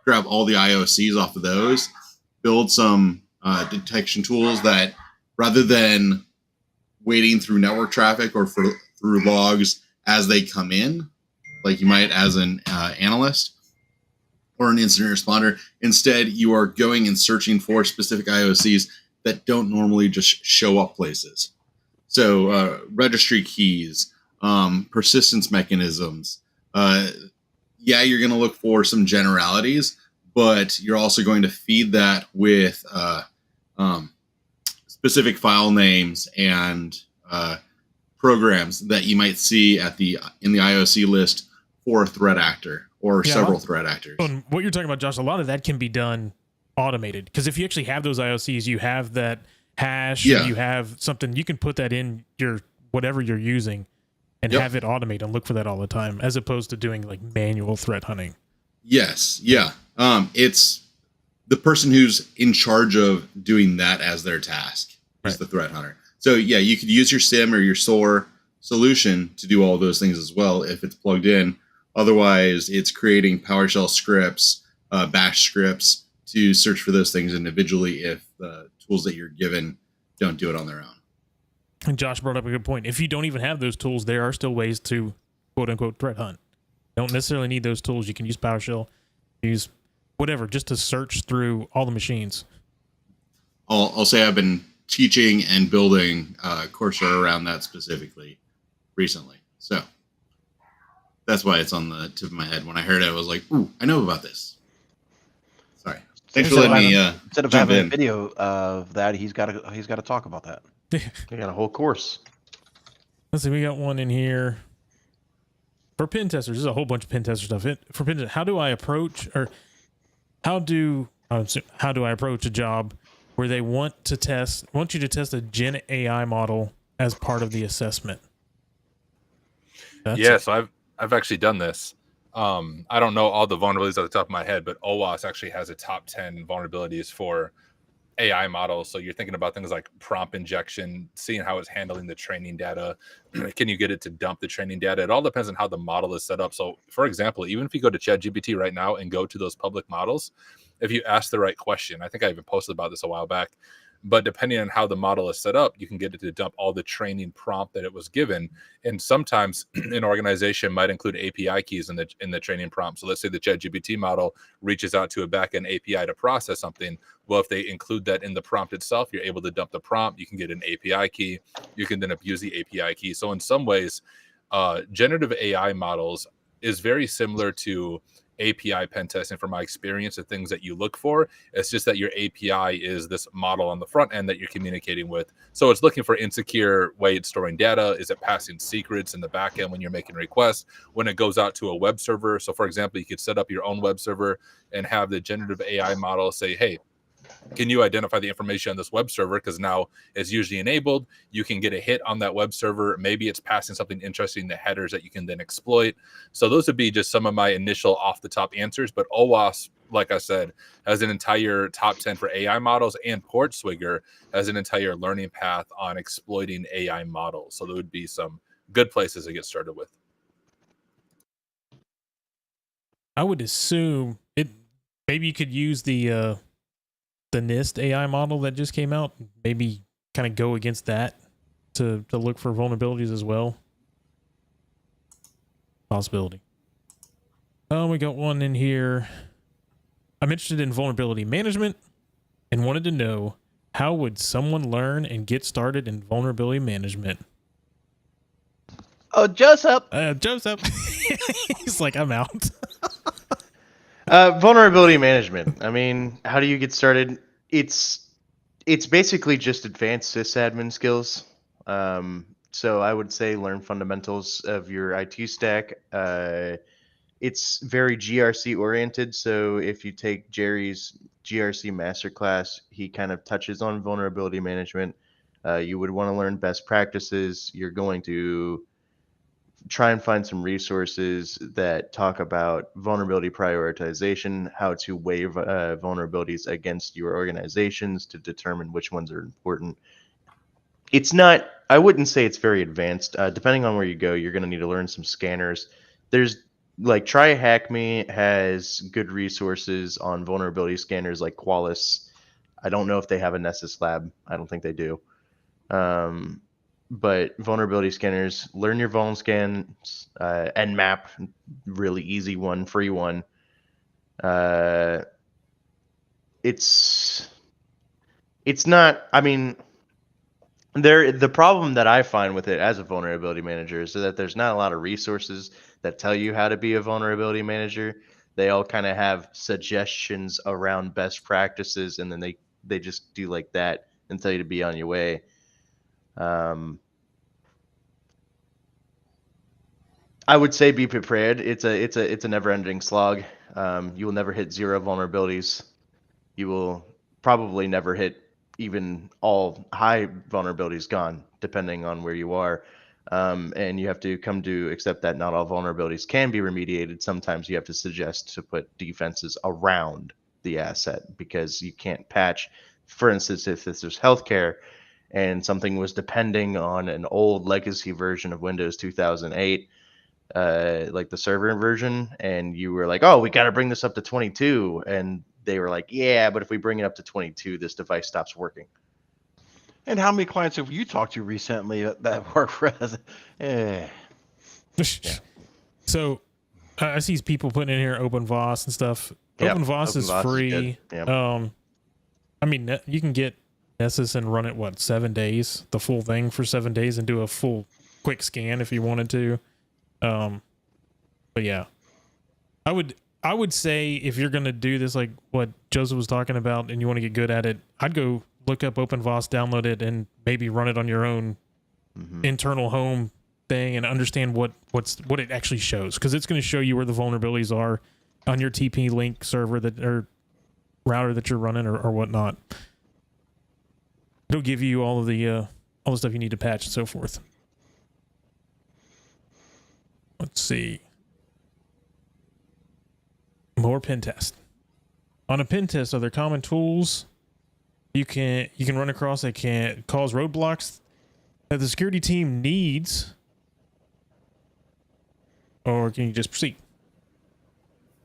grab all the IOCs off of those, build some detection tools that rather than waiting through network traffic or through logs as they come in, like you might as an analyst or an incident responder, instead you are going and searching for specific IOCs that don't normally just show up places. So registry keys, persistence mechanisms. Yeah, you're going to look for some generalities, but you're also going to feed that with specific file names and programs that you might see in the IOC list for a threat actor or several threat actors. And what you're talking about, Josh, a lot of that can be done automated, because if you actually have those IOCs, you have that hash, or you have something, you can put that in your whatever you're using and have it automate and look for that all the time, as opposed to doing like manual threat hunting. Yes, yeah. It's the person who's in charge of doing that as their task is the threat hunter. So yeah, you could use your SIM or your SOAR solution to do all those things as well if it's plugged in. Otherwise, it's creating PowerShell scripts, bash scripts to search for those things individually if the tools that you're given don't do it on their own. And Josh brought up a good point. If you don't even have those tools, there are still ways to quote-unquote threat hunt. Don't necessarily need those tools. You can use PowerShell, use whatever, just to search through all the machines. I'll say I've been teaching and building courseware around that specifically recently. So that's why it's on the tip of my head. When I heard it, I was like, ooh, I know about this. Sorry. Thanks for letting me instead of having a video of that, he's got to talk about that. They got a whole course. Let's see, we got one in here for pen testers. There's a whole bunch of pen tester stuff. For pen testers, how do I approach a job where they want you to test a Gen AI model as part of the assessment? So I've actually done this. I don't know all the vulnerabilities at the top of my head, but OWASP actually has a top 10 vulnerabilities for AI models. So you're thinking about things like prompt injection, seeing how it's handling the training data. Can you get it to dump the training data? It all depends on how the model is set up. So for example, even if you go to ChatGPT right now and go to those public models, if you ask the right question, I think I even posted about this a while back, but depending on how the model is set up, you can get it to dump all the training prompt that it was given. And sometimes an organization might include API keys in the training prompt. So let's say the ChatGPT model reaches out to a backend API to process something. Well, if they include that in the prompt itself, you're able to dump the prompt. You can get an API key. You can then abuse the API key. So in some ways, generative AI models is very similar to API pen testing from my experience, the things that you look for. It's just that your API is this model on the front end that you're communicating with. So it's looking for insecure way it's storing data. Is it passing secrets in the back end when you're making requests? When it goes out to a web server. So for example, you could set up your own web server and have the generative AI model say, hey, can you identify the information on this web server? Because now it's usually enabled. You can get a hit on that web server. Maybe it's passing something interesting in the headers that you can then exploit. So those would be just some of my initial off the top answers. But OWASP, like I said, has an entire top 10 for AI models, and Portswigger has an entire learning path on exploiting AI models. So there would be some good places to get started with. I would assume maybe you could use the NIST AI model that just came out, maybe kind of go against that to look for vulnerabilities as well. Possibility. Oh, we got one in here. I'm interested in vulnerability management and wanted to know, how would someone learn and get started in vulnerability management? Oh, Joseph. Joseph. He's like, I'm out. Vulnerability management. I mean, how do you get started? It's basically just advanced sysadmin skills. So I would say learn fundamentals of your IT stack. It's very GRC oriented. So if you take Jerry's GRC masterclass, he kind of touches on vulnerability management. You would want to learn best practices. You're going to try and find some resources that talk about vulnerability prioritization, how to weigh vulnerabilities against your organizations to determine which ones are important. It's not, I wouldn't say it's very advanced. Depending on where you go, you're going to need to learn some scanners. There's like TryHackMe has good resources on vulnerability scanners like Qualys. I don't know if they have a Nessus lab. I don't think they do. But vulnerability scanners, learn your vuln scans, Nmap, really easy one, free one. It's not, I mean, The problem that I find with it as a vulnerability manager is that there's not a lot of resources that tell you how to be a vulnerability manager. They all kind of have suggestions around best practices, and then they just do like that and tell you to be on your way. I would say be prepared. It's a never-ending slog. You will never hit 0 vulnerabilities. You will probably never hit even all high vulnerabilities gone, depending on where you are. And you have to come to accept that not all vulnerabilities can be remediated. Sometimes you have to suggest to put defenses around the asset because you can't patch. For instance, if this is healthcare and something was depending on an old legacy version of Windows 2008, like the server version, and you were like, oh, we got to bring this up to 22, and they were like, yeah, but if we bring it up to 22, this device stops working. And how many clients have you talked to recently that work for us? Yeah. So I see people putting in here OpenVOS and stuff. Yep, OpenVOS is OpenVOS is free. good. Yep. I mean, you can get Nessus and run it 7 days, the full thing for 7 days, and do a full quick scan if you wanted to. But yeah, I would say if you're gonna do this, like what Joseph was talking about, and you want to get good at it, I'd go look up OpenVOS, download it, and maybe run it on your own internal home thing, and understand what it actually shows, because it's going to show you where the vulnerabilities are on your TP-Link server or router that you're running or whatnot. It'll give you all the stuff you need to patch and so forth. Let's see. More pen test. On a pen test, are there common tools you can run across that can cause roadblocks that the security team needs, or can you just proceed?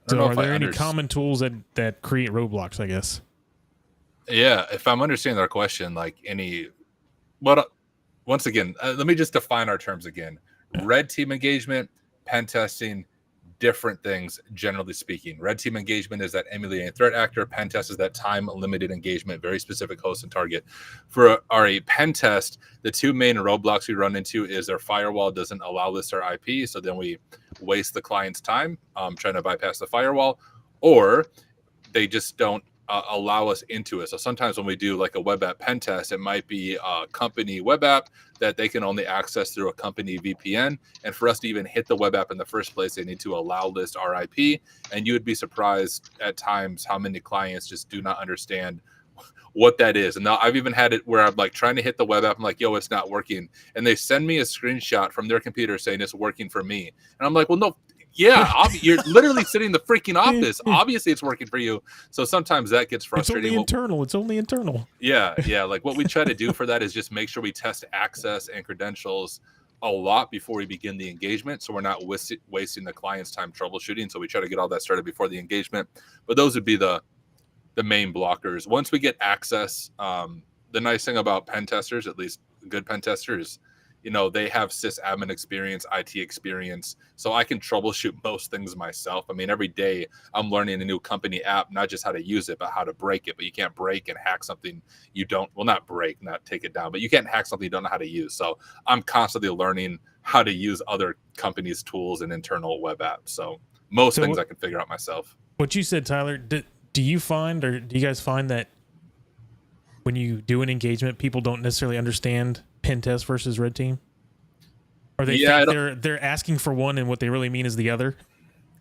So, are there any common tools that create roadblocks, I guess? Yeah, if I'm understanding our question, like once again, let me just define our terms again. Yeah. Red team engagement, pen testing, different things, generally speaking. Red team engagement is that emulating a threat actor. Pen test is that time-limited engagement, very specific host and target. For a pen test, the two main roadblocks we run into is their firewall doesn't allow list our IP, so then we waste the client's time trying to bypass the firewall, or they just don't allow us into it. So sometimes when we do like a web app pen test, it might be a company web app that they can only access through a company VPN. And for us to even hit the web app in the first place, they need to allow list our IP. And you would be surprised at times how many clients just do not understand what that is. And now I've even had it where I'm like trying to hit the web app. I'm like, yo, it's not working. And they send me a screenshot from their computer saying it's working for me. And I'm like, well, no. Yeah, you're literally sitting in the freaking office. Obviously, it's working for you. So sometimes that gets frustrating. It's only internal. It's only internal. Yeah. Like what we try to do for that is just make sure we test access and credentials a lot before we begin the engagement, so we're not wasting the client's time troubleshooting. So we try to get all that started before the engagement. But those would be the main blockers. Once we get access, the nice thing about pen testers, at least good pen testers, they have sysadmin experience, IT experience, so I can troubleshoot most things myself. I mean, every day I'm learning a new company app, not just how to use it, but how to break it. But you can't break and hack something you don't, well, not break, not take it down, but you can't hack something you don't know how to use. So I'm constantly learning how to use other companies' tools and internal web apps. So most things I can figure out myself. What you said, Tyler, do you find, or do you guys find that when you do an engagement, people don't necessarily understand pen test versus red team? Or they think they're asking for one and what they really mean is the other?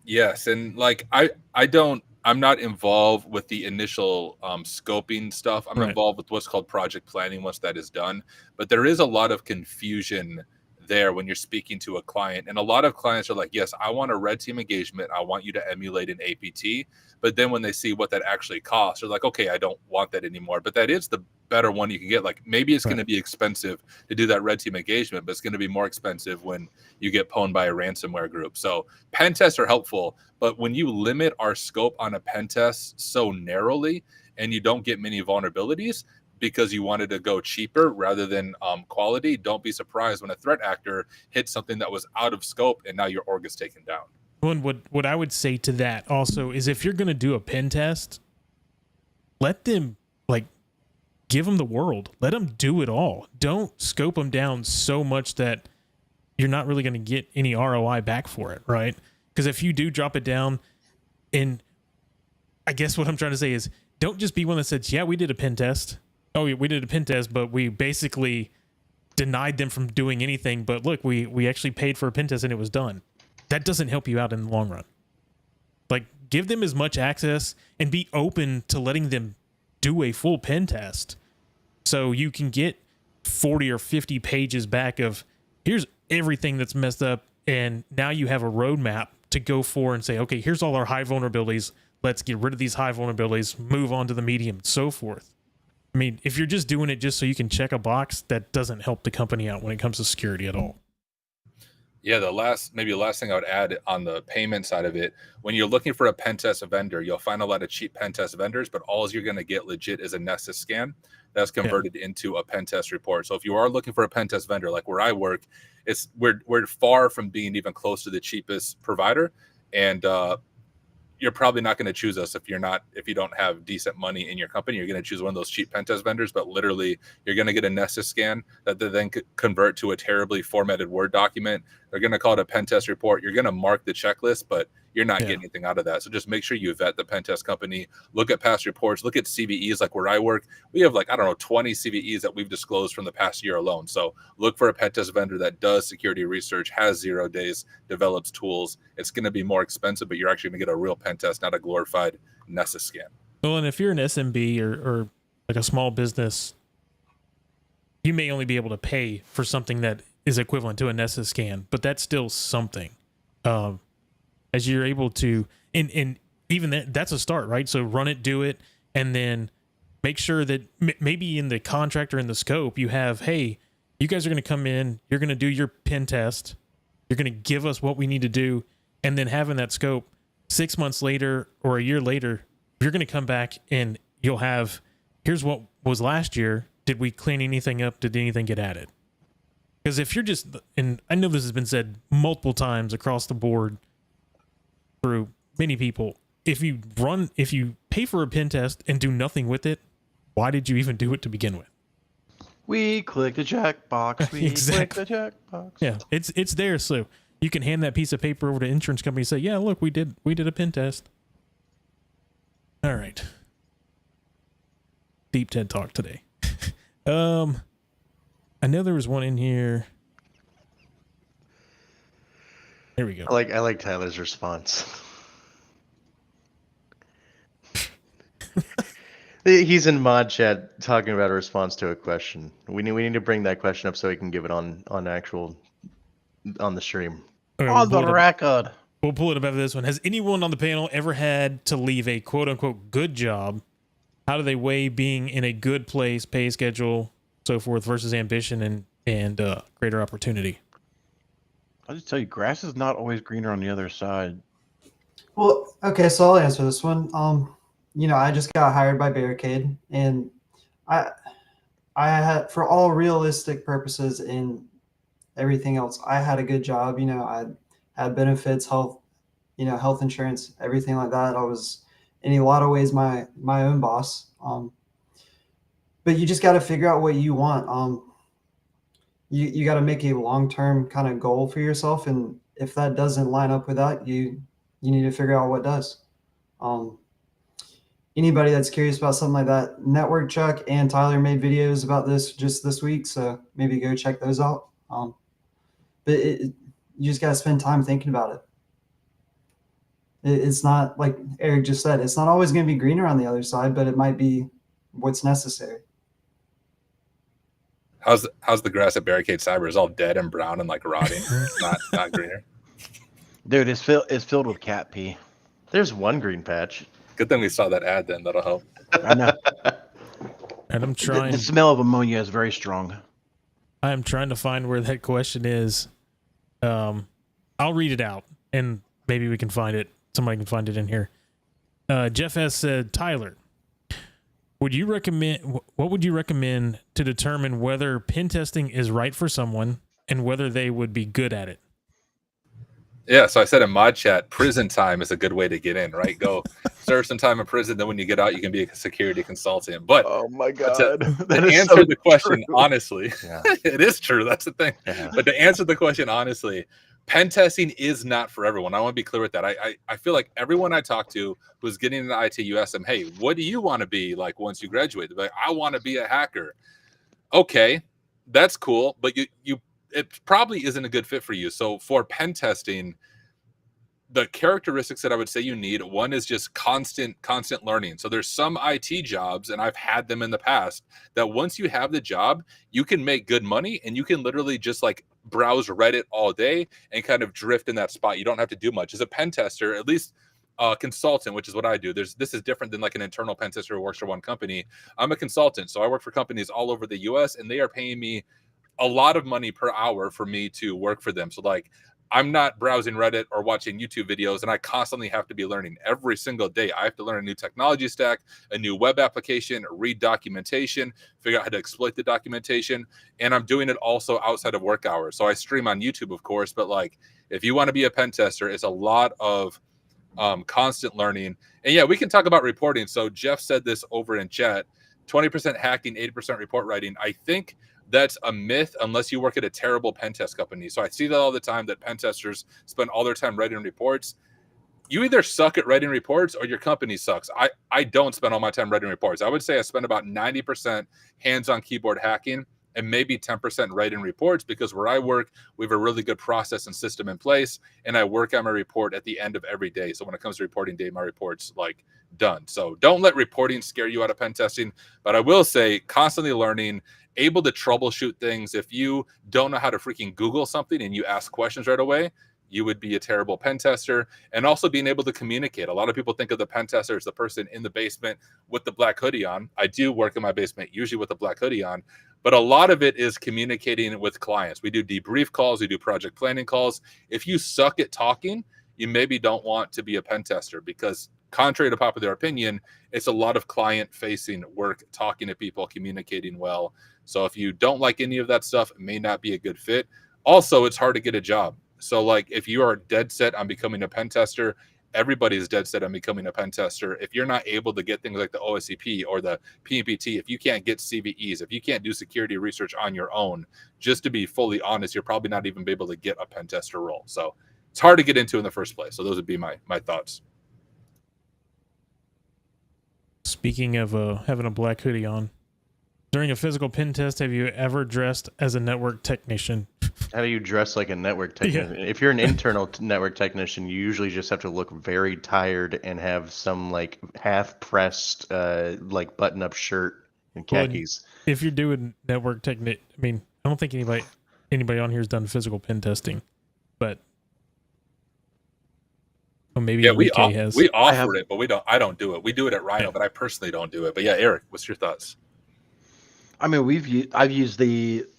Yes, and like I'm not involved with the initial scoping stuff. I'm involved with what's called project planning once that is done. But there is a lot of confusion there when you're speaking to a client. And a lot of clients are like, yes, I want a red team engagement. I want you to emulate an APT. But then when they see what that actually costs, they're like, okay, I don't want that anymore. But that is the better one you can get. Like maybe it's going to be expensive to do that red team engagement, but it's going to be more expensive when you get pwned by a ransomware group. So pen tests are helpful, but when you limit our scope on a pen test so narrowly and you don't get many vulnerabilities because you wanted to go cheaper rather than quality, don't be surprised when a threat actor hits something that was out of scope and now your org is taken down. What I would say to that also is if you're going to do a pen test, let them give them the world. Let them do it all. Don't scope them down so much that you're not really going to get any ROI back for it, right? Because if you do drop it down, and I guess what I'm trying to say is, don't just be one that says, yeah, we did a pen test. Oh, we did a pen test, but we basically denied them from doing anything. But look, we actually paid for a pen test and it was done. That doesn't help you out in the long run. Like, give them as much access and be open to letting them do a full pen test, so you can get 40 or 50 pages back of here's everything that's messed up, and now you have a roadmap to go for and say, okay, here's all our high vulnerabilities. Let's get rid of these high vulnerabilities, move on to the medium, and so forth. I mean, if you're just doing it just so you can check a box, that doesn't help the company out when it comes to security at all. Yeah, the last thing I would add on the payment side of it, when you're looking for a pen test vendor, you'll find a lot of cheap pen test vendors, but all you're going to get legit is a Nessus scan that's converted into a pen test report. So if you are looking for a pen test vendor, like where I work, we're far from being even close to the cheapest provider, and you're probably not going to choose us if you don't have decent money in your company. You're going to choose one of those cheap pen test vendors, but literally you're going to get a Nessus scan that they then convert to a terribly formatted Word document. They're going to call it a pen test report. You're going to mark the checklist, but you're not getting anything out of that. So just make sure you vet the pen test company, look at past reports, look at CVEs. Like where I work, we have 20 CVEs that we've disclosed from the past year alone. So look for a pen test vendor that does security research, has 0 days, develops tools. It's going to be more expensive, but you're actually going to get a real pen test, not a glorified Nessus scan. Well, and if you're an SMB or like a small business, you may only be able to pay for something that is equivalent to a Nessus scan, but that's still something. As you're able to, and even that's a start, right? So run it, do it, and then make sure that maybe in the contract or in the scope, you have, hey, you guys are going to come in, you're going to do your pen test, you're going to give us what we need to do, and then having that scope 6 months later or a year later, you're going to come back and you'll have, here's what was last year. Did we clean anything up? Did anything get added? Because if you're just, and I know this has been said multiple times across the board through many people, if you pay for a pen test and do nothing with it, why did you even do it to begin with? We click the checkbox. We Exactly. click the checkbox. Yeah, it's there, so you can hand that piece of paper over to the insurance company and say, yeah, look, we did a pen test. All right. Deep TED talk today. I know there was one in here. There we go. I like Tyler's response. He's in mod chat talking about a response to a question. We need to bring that question up so he can give it on the stream. Okay, On the record. We'll pull it up after this one. Has anyone on the panel ever had to leave a quote unquote good job? How do they weigh being in a good place, pay schedule, so forth, versus ambition and greater opportunity? I'll just tell you, grass is not always greener on the other side. Well, okay, so I'll answer this one. I just got hired by Barricade, and I had, for all realistic purposes and everything else, I had a good job. I had benefits, health insurance, everything like that. I was in a lot of ways my own boss. But you just got to figure out what you want. You got to make a long-term kind of goal for yourself, and if that doesn't line up with that, you need to figure out what does. Anybody that's curious about something like that, Network Chuck and Tyler made videos about this just this week, so maybe go check those out. But you just got to spend time thinking about it. It's not, like Eric just said, it's not always going to be greener on the other side, but it might be what's necessary. How's the grass at Barricade Cyber? Is all dead and brown and rotting, not greener. Dude, it's filled with cat pee. There's one green patch. Good thing we saw that ad then. That'll help. I know. And I'm trying. The smell of ammonia is very strong. I'm trying to find where that question is. I'll read it out, and maybe we can find it. Somebody can find it in here. Jeff S. said, Tyler, what would you recommend to determine whether pen testing is right for someone and whether they would be good at it? Yeah, so I said in mod chat, prison time is a good way to get in, right? Go serve some time in prison, then when you get out, you can be a security consultant. But Oh my to, god, to that is answer so the question true. honestly, Yeah. it is true. That's the thing. Yeah. But to answer the question honestly, pen testing is not for everyone. I want to be clear with that. I feel like everyone I talk to who's getting into IT, you ask them, hey, what do you want to be like once you graduate? They're like, I want to be a hacker. Okay, that's cool, but it probably isn't a good fit for you. So for pen testing, the characteristics that I would say you need, one is just constant learning. So there's some IT jobs, and I've had them in the past, that once you have the job, you can make good money and you can literally just like browse Reddit all day and kind of drift in that spot. You don't have to do much. As a pen tester, at least consultant, which is what I do. This is different than like an internal pen tester who works for one company. I'm a consultant, so I work for companies all over the US, and they are paying me a lot of money per hour for me to work for them. So like, I'm not browsing Reddit or watching YouTube videos, and I constantly have to be learning every single day. I have to learn a new technology stack, a new web application, read documentation, figure out how to exploit the documentation. And I'm doing it also outside of work hours. So I stream on YouTube, of course, but like, if you want to be a pen tester, it's a lot of constant learning. And yeah, we can talk about reporting. So Jeff said this over in chat, 20% hacking, 80% report writing. I think that's a myth unless you work at a terrible pen test company. So I see that all the time, that pen testers spend all their time writing reports. You either suck at writing reports or your company sucks. I don't spend all my time writing reports. I would say I spend about 90% hands-on keyboard hacking and maybe 10% writing reports, because where I work, we have a really good process and system in place, and I work on my report at the end of every day. So when it comes to reporting day, my report's like done. So don't let reporting scare you out of pen testing. But I will say, constantly learning, able to troubleshoot things. If you don't know how to freaking Google something and you ask questions right away, you would be a terrible pen tester. And also being able to communicate. A lot of people think of the pen tester as the person in the basement with the black hoodie on. I do work in my basement, usually with a black hoodie on, but a lot of it is communicating with clients. We do debrief calls, we do project planning calls. If you suck at talking, you maybe don't want to be a pen tester, because contrary to popular opinion, it's a lot of client-facing work, talking to people, communicating well. So if you don't like any of that stuff, it may not be a good fit. Also, it's hard to get a job. So like, if you are dead set on becoming a pen tester, everybody's dead set on becoming a pen tester. If you're not able to get things like the OSCP or the PMPT, if you can't get CVEs, if you can't do security research on your own, just to be fully honest, you're probably not even be able to get a pen tester role. So it's hard to get into in the first place. So those would be my thoughts. Speaking of having a black hoodie on, during a physical pen test, have you ever dressed as a network technician? How do you dress like a network technician? Yeah. If you're an internal network technician, you usually just have to look very tired and have some like half-pressed like button-up shirt and Well, khakis. If you're doing network technique, I mean, I don't think anybody on here has done physical pen testing, but well, maybe Yeah, UK has. we offer it, but I don't do it. We do it at Rhino, but I personally don't do it. But yeah, Eric, what's your thoughts? I mean, I've used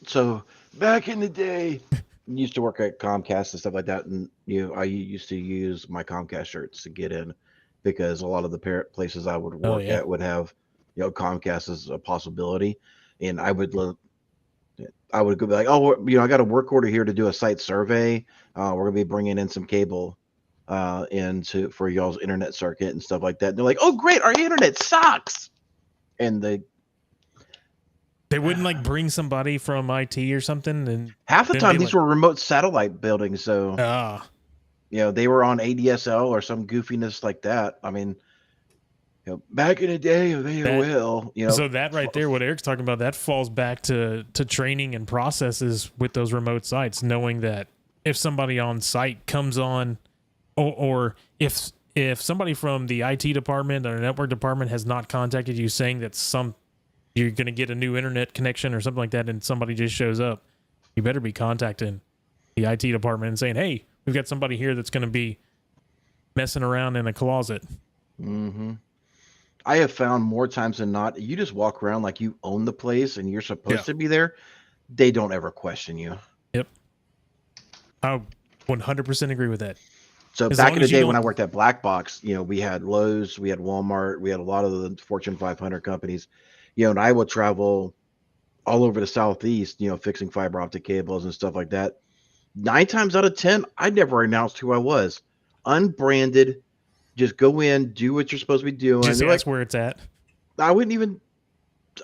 so back in the day, used to work at Comcast and stuff like that, and I used to use my Comcast shirts to get in, because a lot of the places I would work at would have, Comcast as a possibility, and I would go be like, oh, I got a work order here to do a site survey. We're gonna be bringing in some cable, for y'all's internet circuit and stuff like that. And they're like, oh, great, our internet sucks, and They wouldn't like bring somebody from IT or something, and half the then time be these like, were remote satellite buildings, so they were on ADSL or some goofiness like that. I mean, back in the day of AOL, So that right there, what Eric's talking about, that falls back to training and processes with those remote sites, knowing that if somebody on site comes on, or if somebody from the IT department or network department has not contacted you saying that you're going to get a new internet connection or something like that, and somebody just shows up, you better be contacting the IT department and saying, hey, we've got somebody here that's going to be messing around in a closet. Mm-hmm. I have found more times than not, you just walk around like you own the place and you're supposed to be there. They don't ever question you. Yep. I 100% agree with that. So back in the day when I worked at Black Box, we had Lowe's, we had Walmart, we had a lot of the Fortune 500 companies. And I would travel all over the Southeast, fixing fiber optic cables and stuff like that. 9 times out of 10, I never announced who I was. Unbranded, just go in, do what you're supposed to be doing. Just They're ask like, where it's at. I wouldn't even.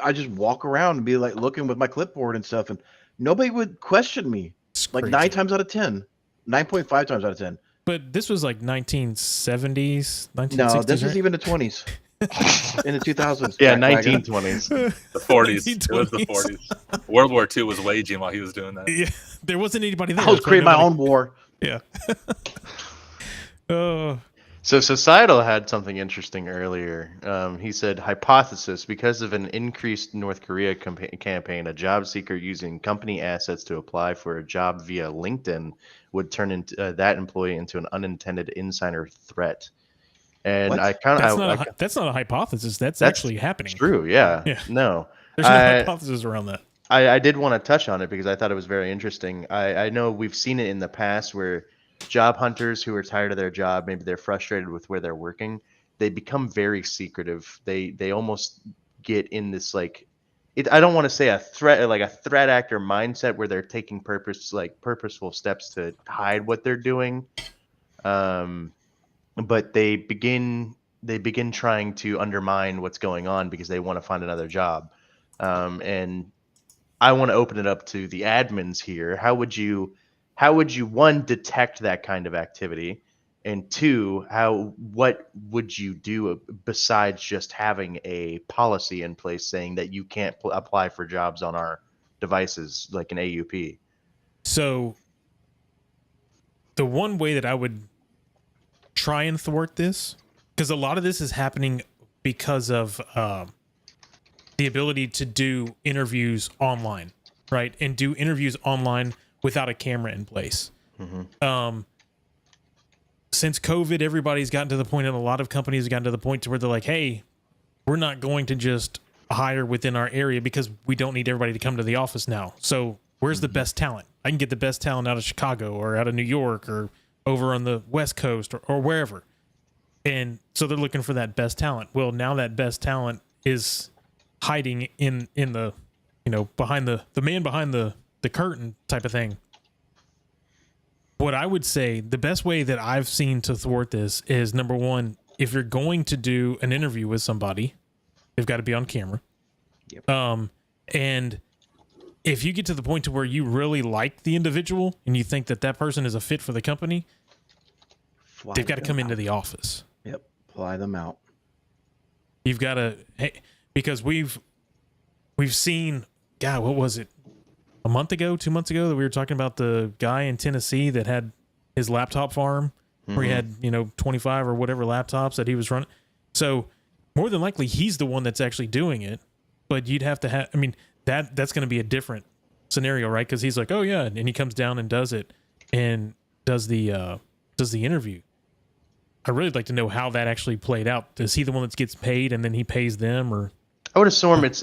I just walk around and be like looking with my clipboard and stuff, and nobody would question me. It's Like crazy. 9 times out of 10, 9.5 times out of 10. But this was like 1970s, 1960s. No, this is right? even the 20s. In the 2000s. Yeah, Crackwagon. 1920s. The 40s. It was the 1920s. 40s. World War II was waging while he was doing that. Yeah, there wasn't anybody there. I was That's why creating my nobody- own war. Yeah. Oh, So Societal had something interesting earlier. He said, hypothesis, because of an increased North Korea campaign, a job seeker using company assets to apply for a job via LinkedIn would turn into that employee into an unintended insider threat. And What? I kind of that's not a hypothesis. That's actually happening. true. Yeah. Yeah. No. There's no I- hypothesis around that. I did want to touch on it because I thought it was very interesting. I know we've seen it in the past where job hunters who are tired of their job, maybe they're frustrated with where they're working, they become very secretive. They almost get in this like I don't want to say a threat actor mindset where they're taking purposeful steps to hide what they're doing. But they begin trying to undermine what's going on because they want to find another job. And I want to open it up to the admins here. How would you one, detect that kind of activity, and two, what would you do besides just having a policy in place saying that you can't apply for jobs on our devices like an AUP? So the one way that I would try and thwart this, because a lot of this is happening because of the ability to do interviews online, right? And do interviews online without a camera in place. Mm-hmm. Since COVID, everybody's gotten to the point, and a lot of companies have gotten to the point to where they're like, hey, we're not going to just hire within our area because we don't need everybody to come to the office now. So where's the best talent? I can get the best talent out of Chicago or out of New York or over on the West Coast or wherever. And so they're looking for that best talent. Well, now that best talent is hiding in the, behind the man behind the curtain type of thing. What I would say, the best way that I've seen to thwart this is, number one, if you're going to do an interview with somebody, they've got to be on camera. Yep. And if you get to the point to where you really like the individual and you think that person is a fit for the company, they've got to come into the office. Yep. Fly them out. You've got to, because we've seen, God, what was it? A month ago, 2 months ago, that we were talking about the guy in Tennessee that had his laptop farm where he had, 25 or whatever laptops that he was running. So more than likely he's the one that's actually doing it, but you'd have to have, that's going to be a different scenario, right? Cause he's like, oh yeah. And he comes down and does it and does the interview. I'd really like to know how that actually played out. Is he the one that gets paid and then he pays them, or? I would assume it's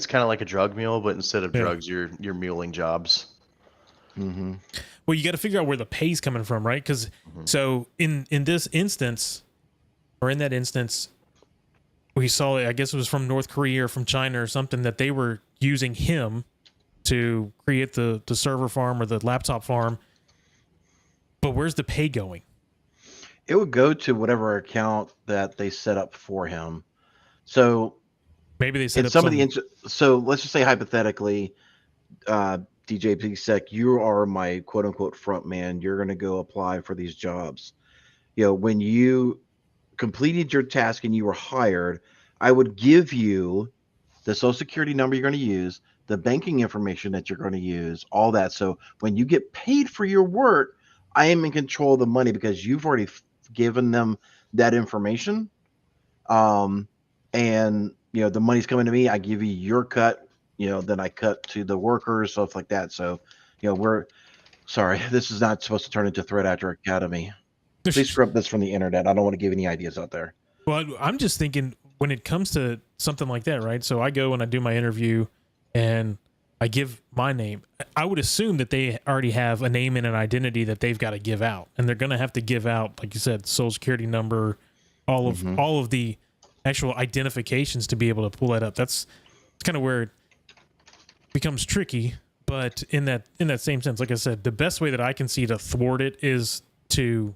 kind of like a drug mule, but instead of drugs, you're muling jobs. Mm-hmm. Well, you got to figure out where the pay's coming from, right? Because so in this instance, or in that instance, we saw, I guess it was from North Korea or from China or something, that they were using him to create the server farm or the laptop farm. But where's the pay going? It would go to whatever account that they set up for him. So maybe they set up so let's just say hypothetically, DJ PSEC, you are my quote unquote front man. You're going to go apply for these jobs. When you completed your task and you were hired, I would give you the social security number you're going to use, the banking information that you're going to use, all that. So when you get paid for your work, I am in control of the money because you've already given them that information. And the money's coming to me. I give you your cut, then I cut to the workers, stuff like that. So, this is not supposed to turn into Threat Actor Academy. Please scrub this from the internet. I don't want to give any ideas out there. Well, I'm just thinking when it comes to something like that, right? So I go and I do my interview and I give my name. I would assume that they already have a name and an identity that they've got to give out. And they're going to have to give out, like you said, social security number, all of the actual identifications to be able to pull that up. That's kind of where it becomes tricky. But in that same sense, like I said, the best way that I can see to thwart it is to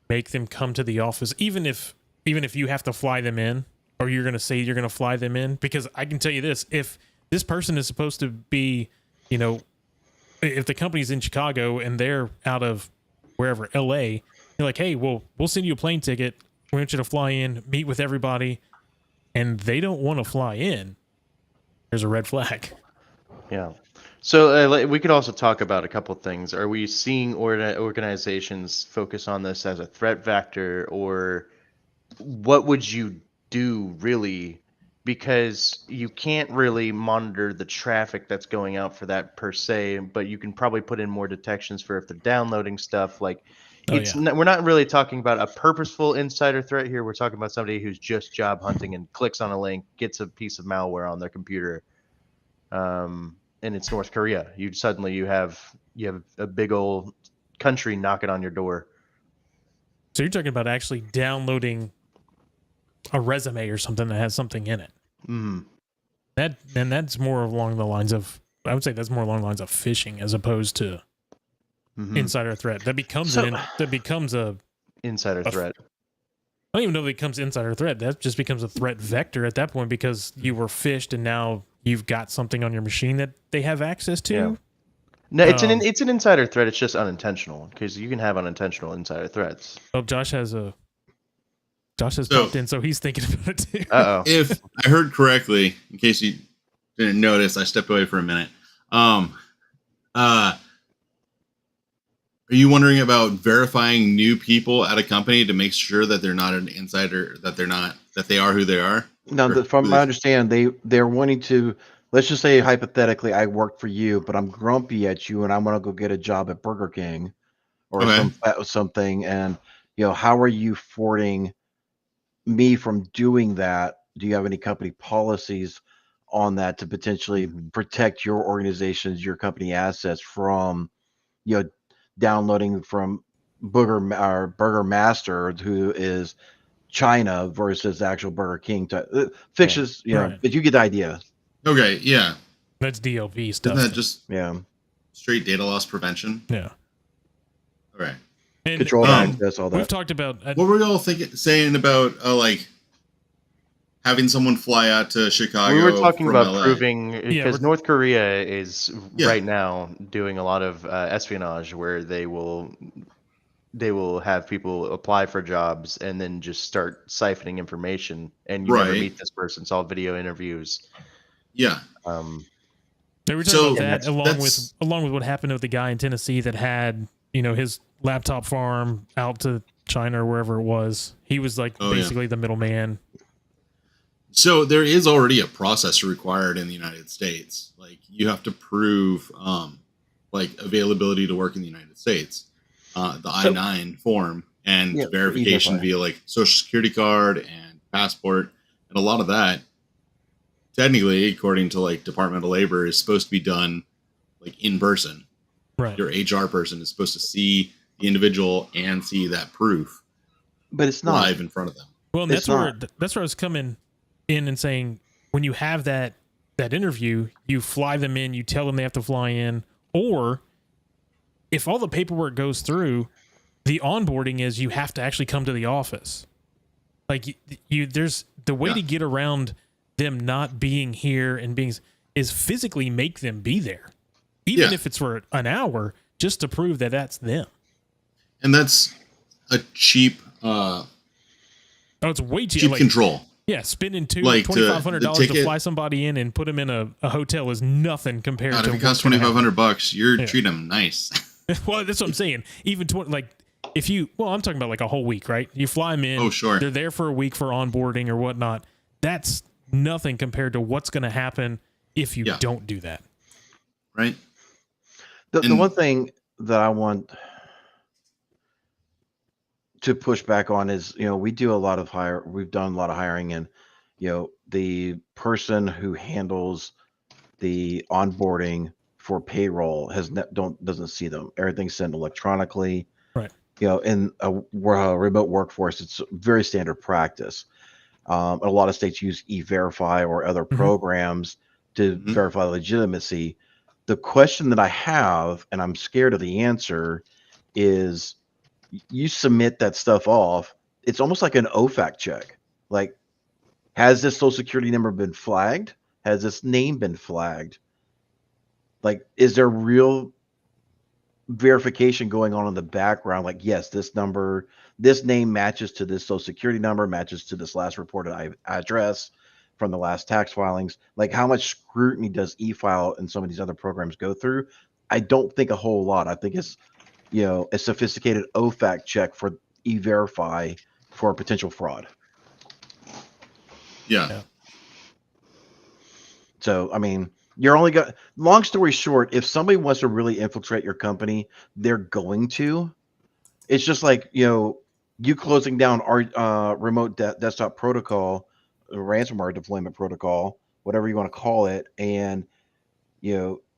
make them come to the office, even if you have to fly them in, or you're going to say you're going to fly them in. Because I can tell you this: if this person is supposed to be, if the company's in Chicago and they're out of wherever, LA, you're like, hey, we'll send you a plane ticket. We want you to fly in, meet with everybody, and they don't want to fly in. There's a red flag. Yeah. So we could also talk about a couple things. Are we seeing organizations focus on this as a threat vector, or what would you do really? Because you can't really monitor the traffic that's going out for that per se, but you can probably put in more detections for if they're downloading stuff. Like, we're not really talking about a purposeful insider threat here. We're talking about somebody who's just job hunting and clicks on a link, gets a piece of malware on their computer. And it's North Korea. You have a big old country knocking on your door. So you're talking about actually downloading a resume or something that has something in it. Mm. That's more along the lines of, I would say that's more along the lines of phishing as opposed to insider threat. That becomes a insider threat. I don't even know if it becomes insider threat. That just becomes a threat vector at that point, because you were phished and now you've got something on your machine that they have access to. Yeah. No, it's an insider threat. It's just unintentional, because you can have unintentional insider threats. Oh, Josh has popped in, so he's thinking about it too. Uh-oh. If I heard correctly, in case you didn't notice, I stepped away for a minute. Are you wondering about verifying new people at a company to make sure that they're not an insider, that they are who they are? No, from my understanding, they're wanting to. Let's just say hypothetically, I work for you, but I'm grumpy at you, and I'm gonna go get a job at Burger King or something. And how are you thwarting me from doing that? Do you have any company policies on that to potentially protect your organization's, your company assets from, downloading from Burger Master, who is China, versus actual Burger King fishes, right. But you get the idea. Okay, yeah. That's DLP stuff. Isn't that just straight data loss prevention? Yeah. Okay. And, control access, all that. We've talked about what were y'all saying about having someone fly out to Chicago? We were talking about LA? proving, because North Korea is right now doing a lot of espionage, where they will have people apply for jobs and then just start siphoning information, and you never meet this person. It's all video interviews. Yeah. They were talking about that along with what happened with the guy in Tennessee that had his laptop farm out to China or wherever it was. He was basically the middleman. So there is already a process required in the United States. Like, you have to prove availability to work in the United States, the I-9 form, and verification via social security card and passport, and a lot of that, technically, according to Department of Labor, is supposed to be done in person. Right. Your HR person is supposed to see the individual and see that proof, but it's not live in front of them. Well, and that's where I was coming in and saying, when you have that interview, you fly them in, you tell them they have to fly in, or if all the paperwork goes through, the onboarding is you have to actually come to the office. There's the way to get around them not being here and is physically make them be there, even if it's for an hour, just to prove that that's them. And that's a cheap it's way cheap control. Yeah, spending $2,500 to fly somebody in and put them in a hotel is nothing compared to. If it costs $2,500, you're treating them nice. Well, that's what I'm saying. Even if you, I'm talking about a whole week, right? You fly them in. Oh, sure. They're there for a week for onboarding or whatnot. That's nothing compared to what's going to happen if you don't do that. Right. The one thing that I want to push back on is, we do a lot of we've done a lot of hiring, and the person who handles the onboarding for payroll doesn't see them. Everything's sent electronically. Right. In a remote workforce, it's very standard practice. A lot of states use E-Verify or other programs to verify legitimacy. The question that I have, and I'm scared of the answer, is you submit that stuff off. It's almost like an OFAC check. Like, has this social security number been flagged? Has this name been flagged? Like, is there real verification going on in the background? Like, yes, this number, this name matches to this social security number, matches to this last reported address from the last tax filings. Like, how much scrutiny does e-file and some of these other programs go through? I don't think a whole lot. I think it's, a sophisticated OFAC check for e-verify for potential fraud. Yeah. So, I mean, you're only got, long story short, if somebody wants to really infiltrate your company, they're going to. It's just like, you closing down our remote desktop protocol, ransomware deployment protocol, whatever you want to call it. And,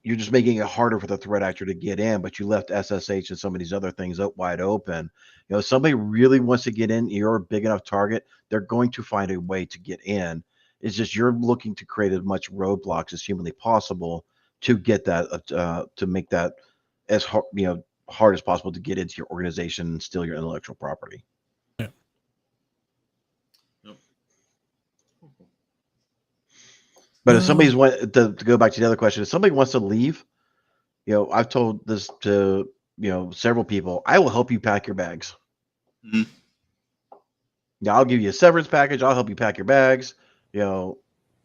you're just making it harder for the threat actor to get in, but you left SSH and some of these other things wide open. If somebody really wants to get in, you're a big enough target, they're going to find a way to get in. It's just you're looking to create as much roadblocks as humanly possible to get that, to make that as hard as possible to get into your organization and steal your intellectual property. Yeah. Yep. But if somebody's to go back to the other question, if somebody wants to leave, I've told this to several people. I will help you pack your bags. Mhm. Yeah, I'll give you a severance package. I'll help you pack your bags.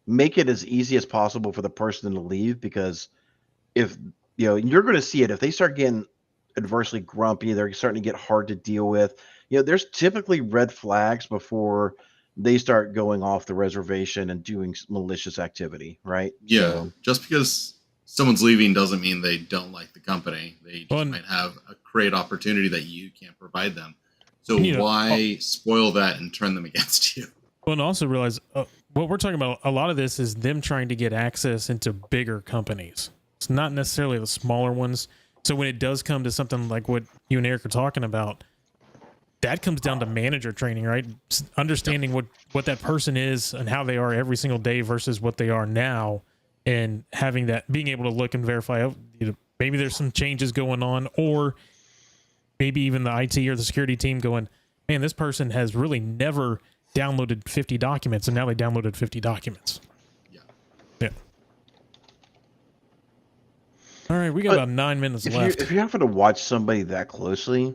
Make it as easy as possible for the person to leave, because if you're going to see it, if they start getting adversely grumpy, they're starting to get hard to deal with. There's typically red flags before they start going off the reservation and doing malicious activity, right? Yeah. So, just because someone's leaving doesn't mean they don't like the company. They just might have a great opportunity that you can't provide them. So why spoil that and turn them against you? Well, and also realize what we're talking about, a lot of this is them trying to get access into bigger companies. It's not necessarily the smaller ones. So when it does come to something like what you and Eric are talking about, that comes down to manager training, right? Understanding what that person is and how they are every single day versus what they are now, and having that, being able to look and verify, maybe there's some changes going on, or maybe even the IT or the security team going, man, this person has really never downloaded 50 documents, and now they downloaded 50 documents. Yeah. All right, we got about 9 minutes left. If you're having to watch somebody that closely,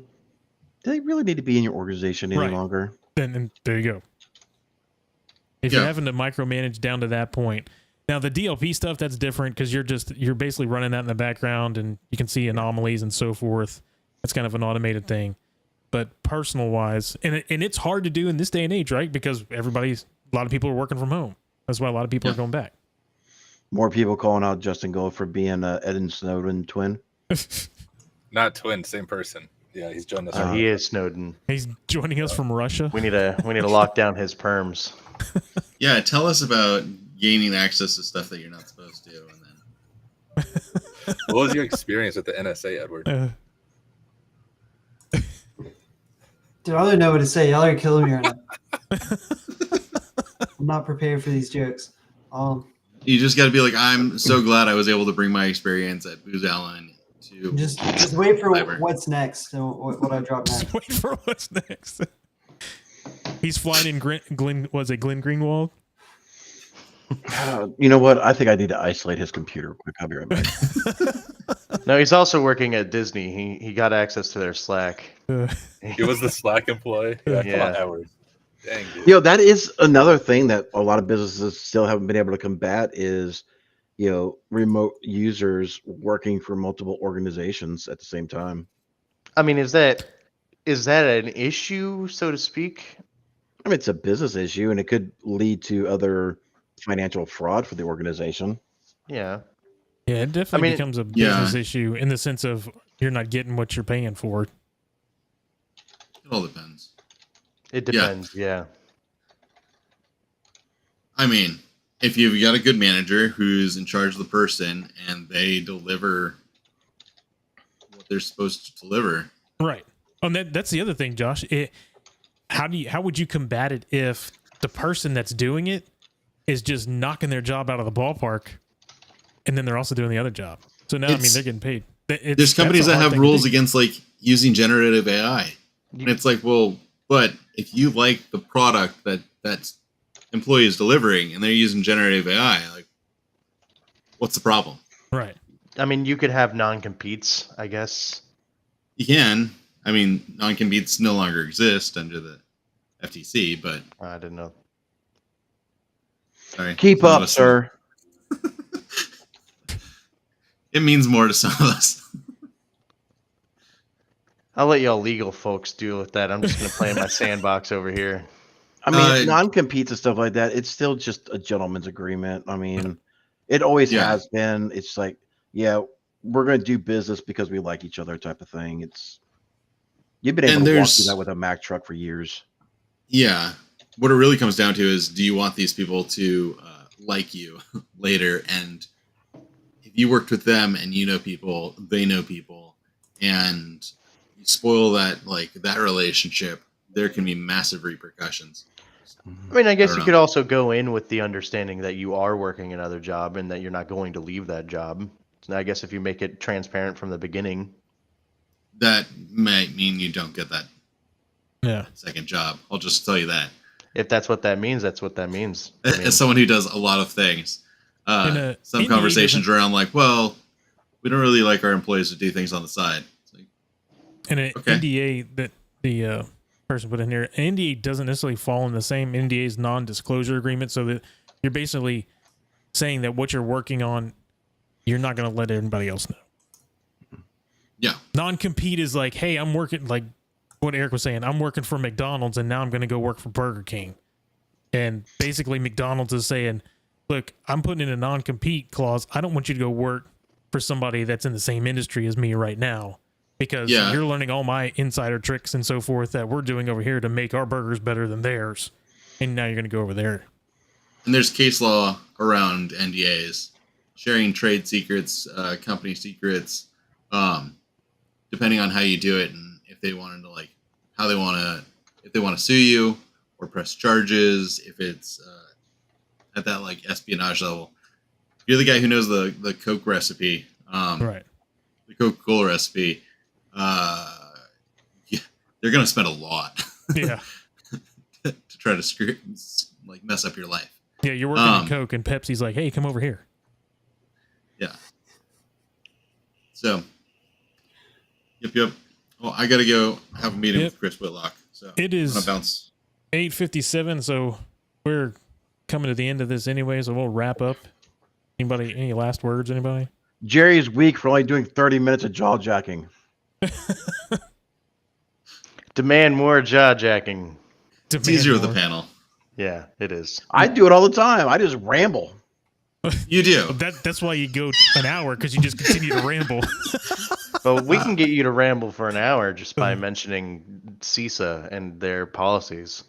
do they really need to be in your organization any longer? Then there you go. If you're having to micromanage down to that point. Now the DLP stuff, that's different, because you're basically running that in the background, and you can see anomalies and so forth. That's kind of an automated thing. But personal wise, and it's hard to do in this day and age, right? Because a lot of people are working from home. That's why a lot of people are going back. More people calling out Justin Gold for being Ed and Snowden twin. Not twin, same person. Yeah, he's joined us. He is Snowden. He's joining us from Russia. We need to lock down his perms. Yeah, tell us about gaining access to stuff that you're not supposed to. And then, what was your experience with the NSA, Edward? Dude, I don't know what to say. Y'all are killing me right now. I'm not prepared for these jokes. you just got to be like, I'm so glad I was able to bring my experience at Booz Allen to just wait for cyber. what's next. And what I drop next. Just wait for what's next. He's flying in Glenn Greenwald? You know what? I think I need to isolate his computer quick. I'll be right back. No, he's also working at Disney. He got access to their Slack. He was the Slack employee. Yeah. Come on, Edward. Dang, dude. You know, that is another thing that a lot of businesses still haven't been able to combat is, you know, remote users working for multiple organizations at the same time. I mean, is that an issue, so to speak? I mean, it's a business issue, and it could lead to other financial fraud for the organization. Yeah. Yeah, it definitely becomes a business issue in the sense of you're not getting what you're paying for. It all depends. It depends, yeah. I mean, if you've got a good manager who's in charge of the person and they deliver what they're supposed to deliver. Right. And that's the other thing, Josh. How would you combat it if the person that's doing it is just knocking their job out of the ballpark, and then they're also doing the other job? So now, I mean, they're getting paid. There's companies that have rules against like using generative AI, and it's like, well, but if you like the product that employee is delivering and they're using generative AI, like, what's the problem? Right. I mean, you could have non-competes, I guess. You can. I mean, non-competes no longer exist under the FTC, but I didn't know. Sorry. Keep up, sir. It means more to some of us. I'll let y'all legal folks deal with that. I'm just going to play in my sandbox over here. I mean, non-competes and stuff like that, it's still just a gentleman's agreement. I mean, it always has been. It's like, yeah, we're going to do business because we like each other type of thing. You've been able to walk through that with a Mack truck for years. Yeah. What it really comes down to is, do you want these people to like you later? And if you worked with them and you know people, they know people, and you spoil that relationship, there can be massive repercussions. I mean, I guess you could also go in with the understanding that you are working another job and that you're not going to leave that job. So I guess if you make it transparent from the beginning, that might mean you don't get that second job. I'll just tell you that. If that's what that means, that's what that means. I mean, as someone who does a lot of things, some conversations around like, well, we don't really like our employees to do things on the side. It's like, and an NDA that the person put in here, an NDA doesn't necessarily fall in the same NDA's non-disclosure agreement, so that you're basically saying that what you're working on, you're not going to let anybody else know. Yeah. Non-compete is like, hey, I'm working, like what Eric was saying, I'm working for McDonald's and now I'm going to go work for Burger King. And basically McDonald's is saying, look, I'm putting in a non-compete clause. I don't want you to go work for somebody that's in the same industry as me right now, because you're learning all my insider tricks and so forth that we're doing over here to make our burgers better than theirs. And now you're going to go over there. And there's case law around NDAs, sharing trade secrets, company secrets, depending on how you do it, and if they wanted to, like, how they want to, if they want to sue you or press charges, if it's at that like espionage level. If you're the guy who knows the Coke recipe, right, the Coca-Cola recipe, they're gonna spend a lot, to try to mess up your life. Yeah, you're working at Coke, and Pepsi's like, "Hey, come over here." Yeah. So, yep. Well, I gotta go have a meeting with Chris Whitlock. So it is I'm gonna bounce. 8:57, so we're coming to the end of this anyway, so we'll wrap up. Anybody, any last words, anybody? Jerry's weak for only doing 30 minutes of jaw jacking. Demand more jaw jacking. It's easier with the panel. Yeah, it is. I do it all the time. I just ramble. You do. That's why you go an hour, because you just continue to ramble. But we can get you to ramble for an hour just by mentioning CISA and their policies.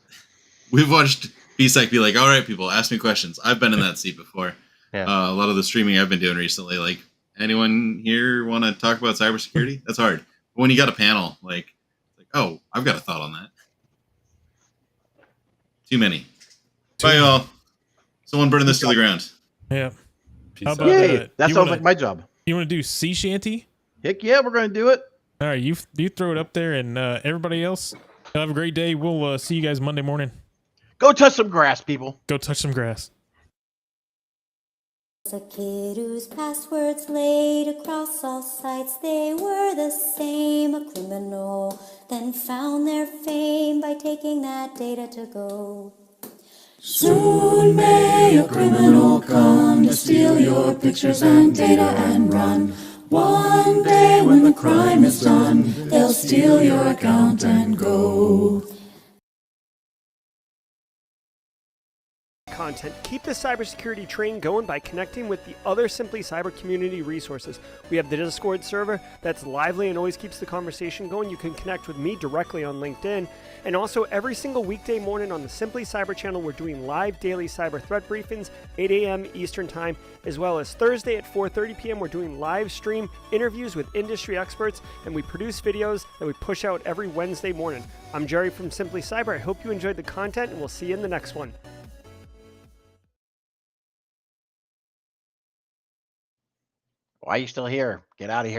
We've watched BSEC be like, all right, people, ask me questions. I've been in that seat before. Yeah. A lot of the streaming I've been doing recently, like, anyone here want to talk about cybersecurity? That's hard. But when you got a panel, like, oh, I've got a thought on that. Too many. Bye, y'all. Someone burning this to the ground. Yeah. How about that sounds like my job. You want to do sea shanty? Heck yeah, we're going to do it. All right, you throw it up there, and everybody else, have a great day. We'll see you guys Monday morning. Go touch some grass, people. Go touch some grass. A kid whose passwords laid across all sites, they were the same. A criminal then found their fame by taking that data to go. Soon may a criminal come to steal your pictures and data and run. One day when the crime is done, they'll steal your account and go. Content. Keep the cybersecurity train going by connecting with the other Simply Cyber community resources. We have the Discord server that's lively and always keeps the conversation going. You can connect with me directly on LinkedIn. And also every single weekday morning on the Simply Cyber channel, we're doing live daily cyber threat briefings, 8 a.m. Eastern time, as well as Thursday at 4:30 p.m. We're doing live stream interviews with industry experts, and we produce videos that we push out every Wednesday morning. I'm Jerry from Simply Cyber. I hope you enjoyed the content, and we'll see you in the next one. Why are you still here? Get out of here.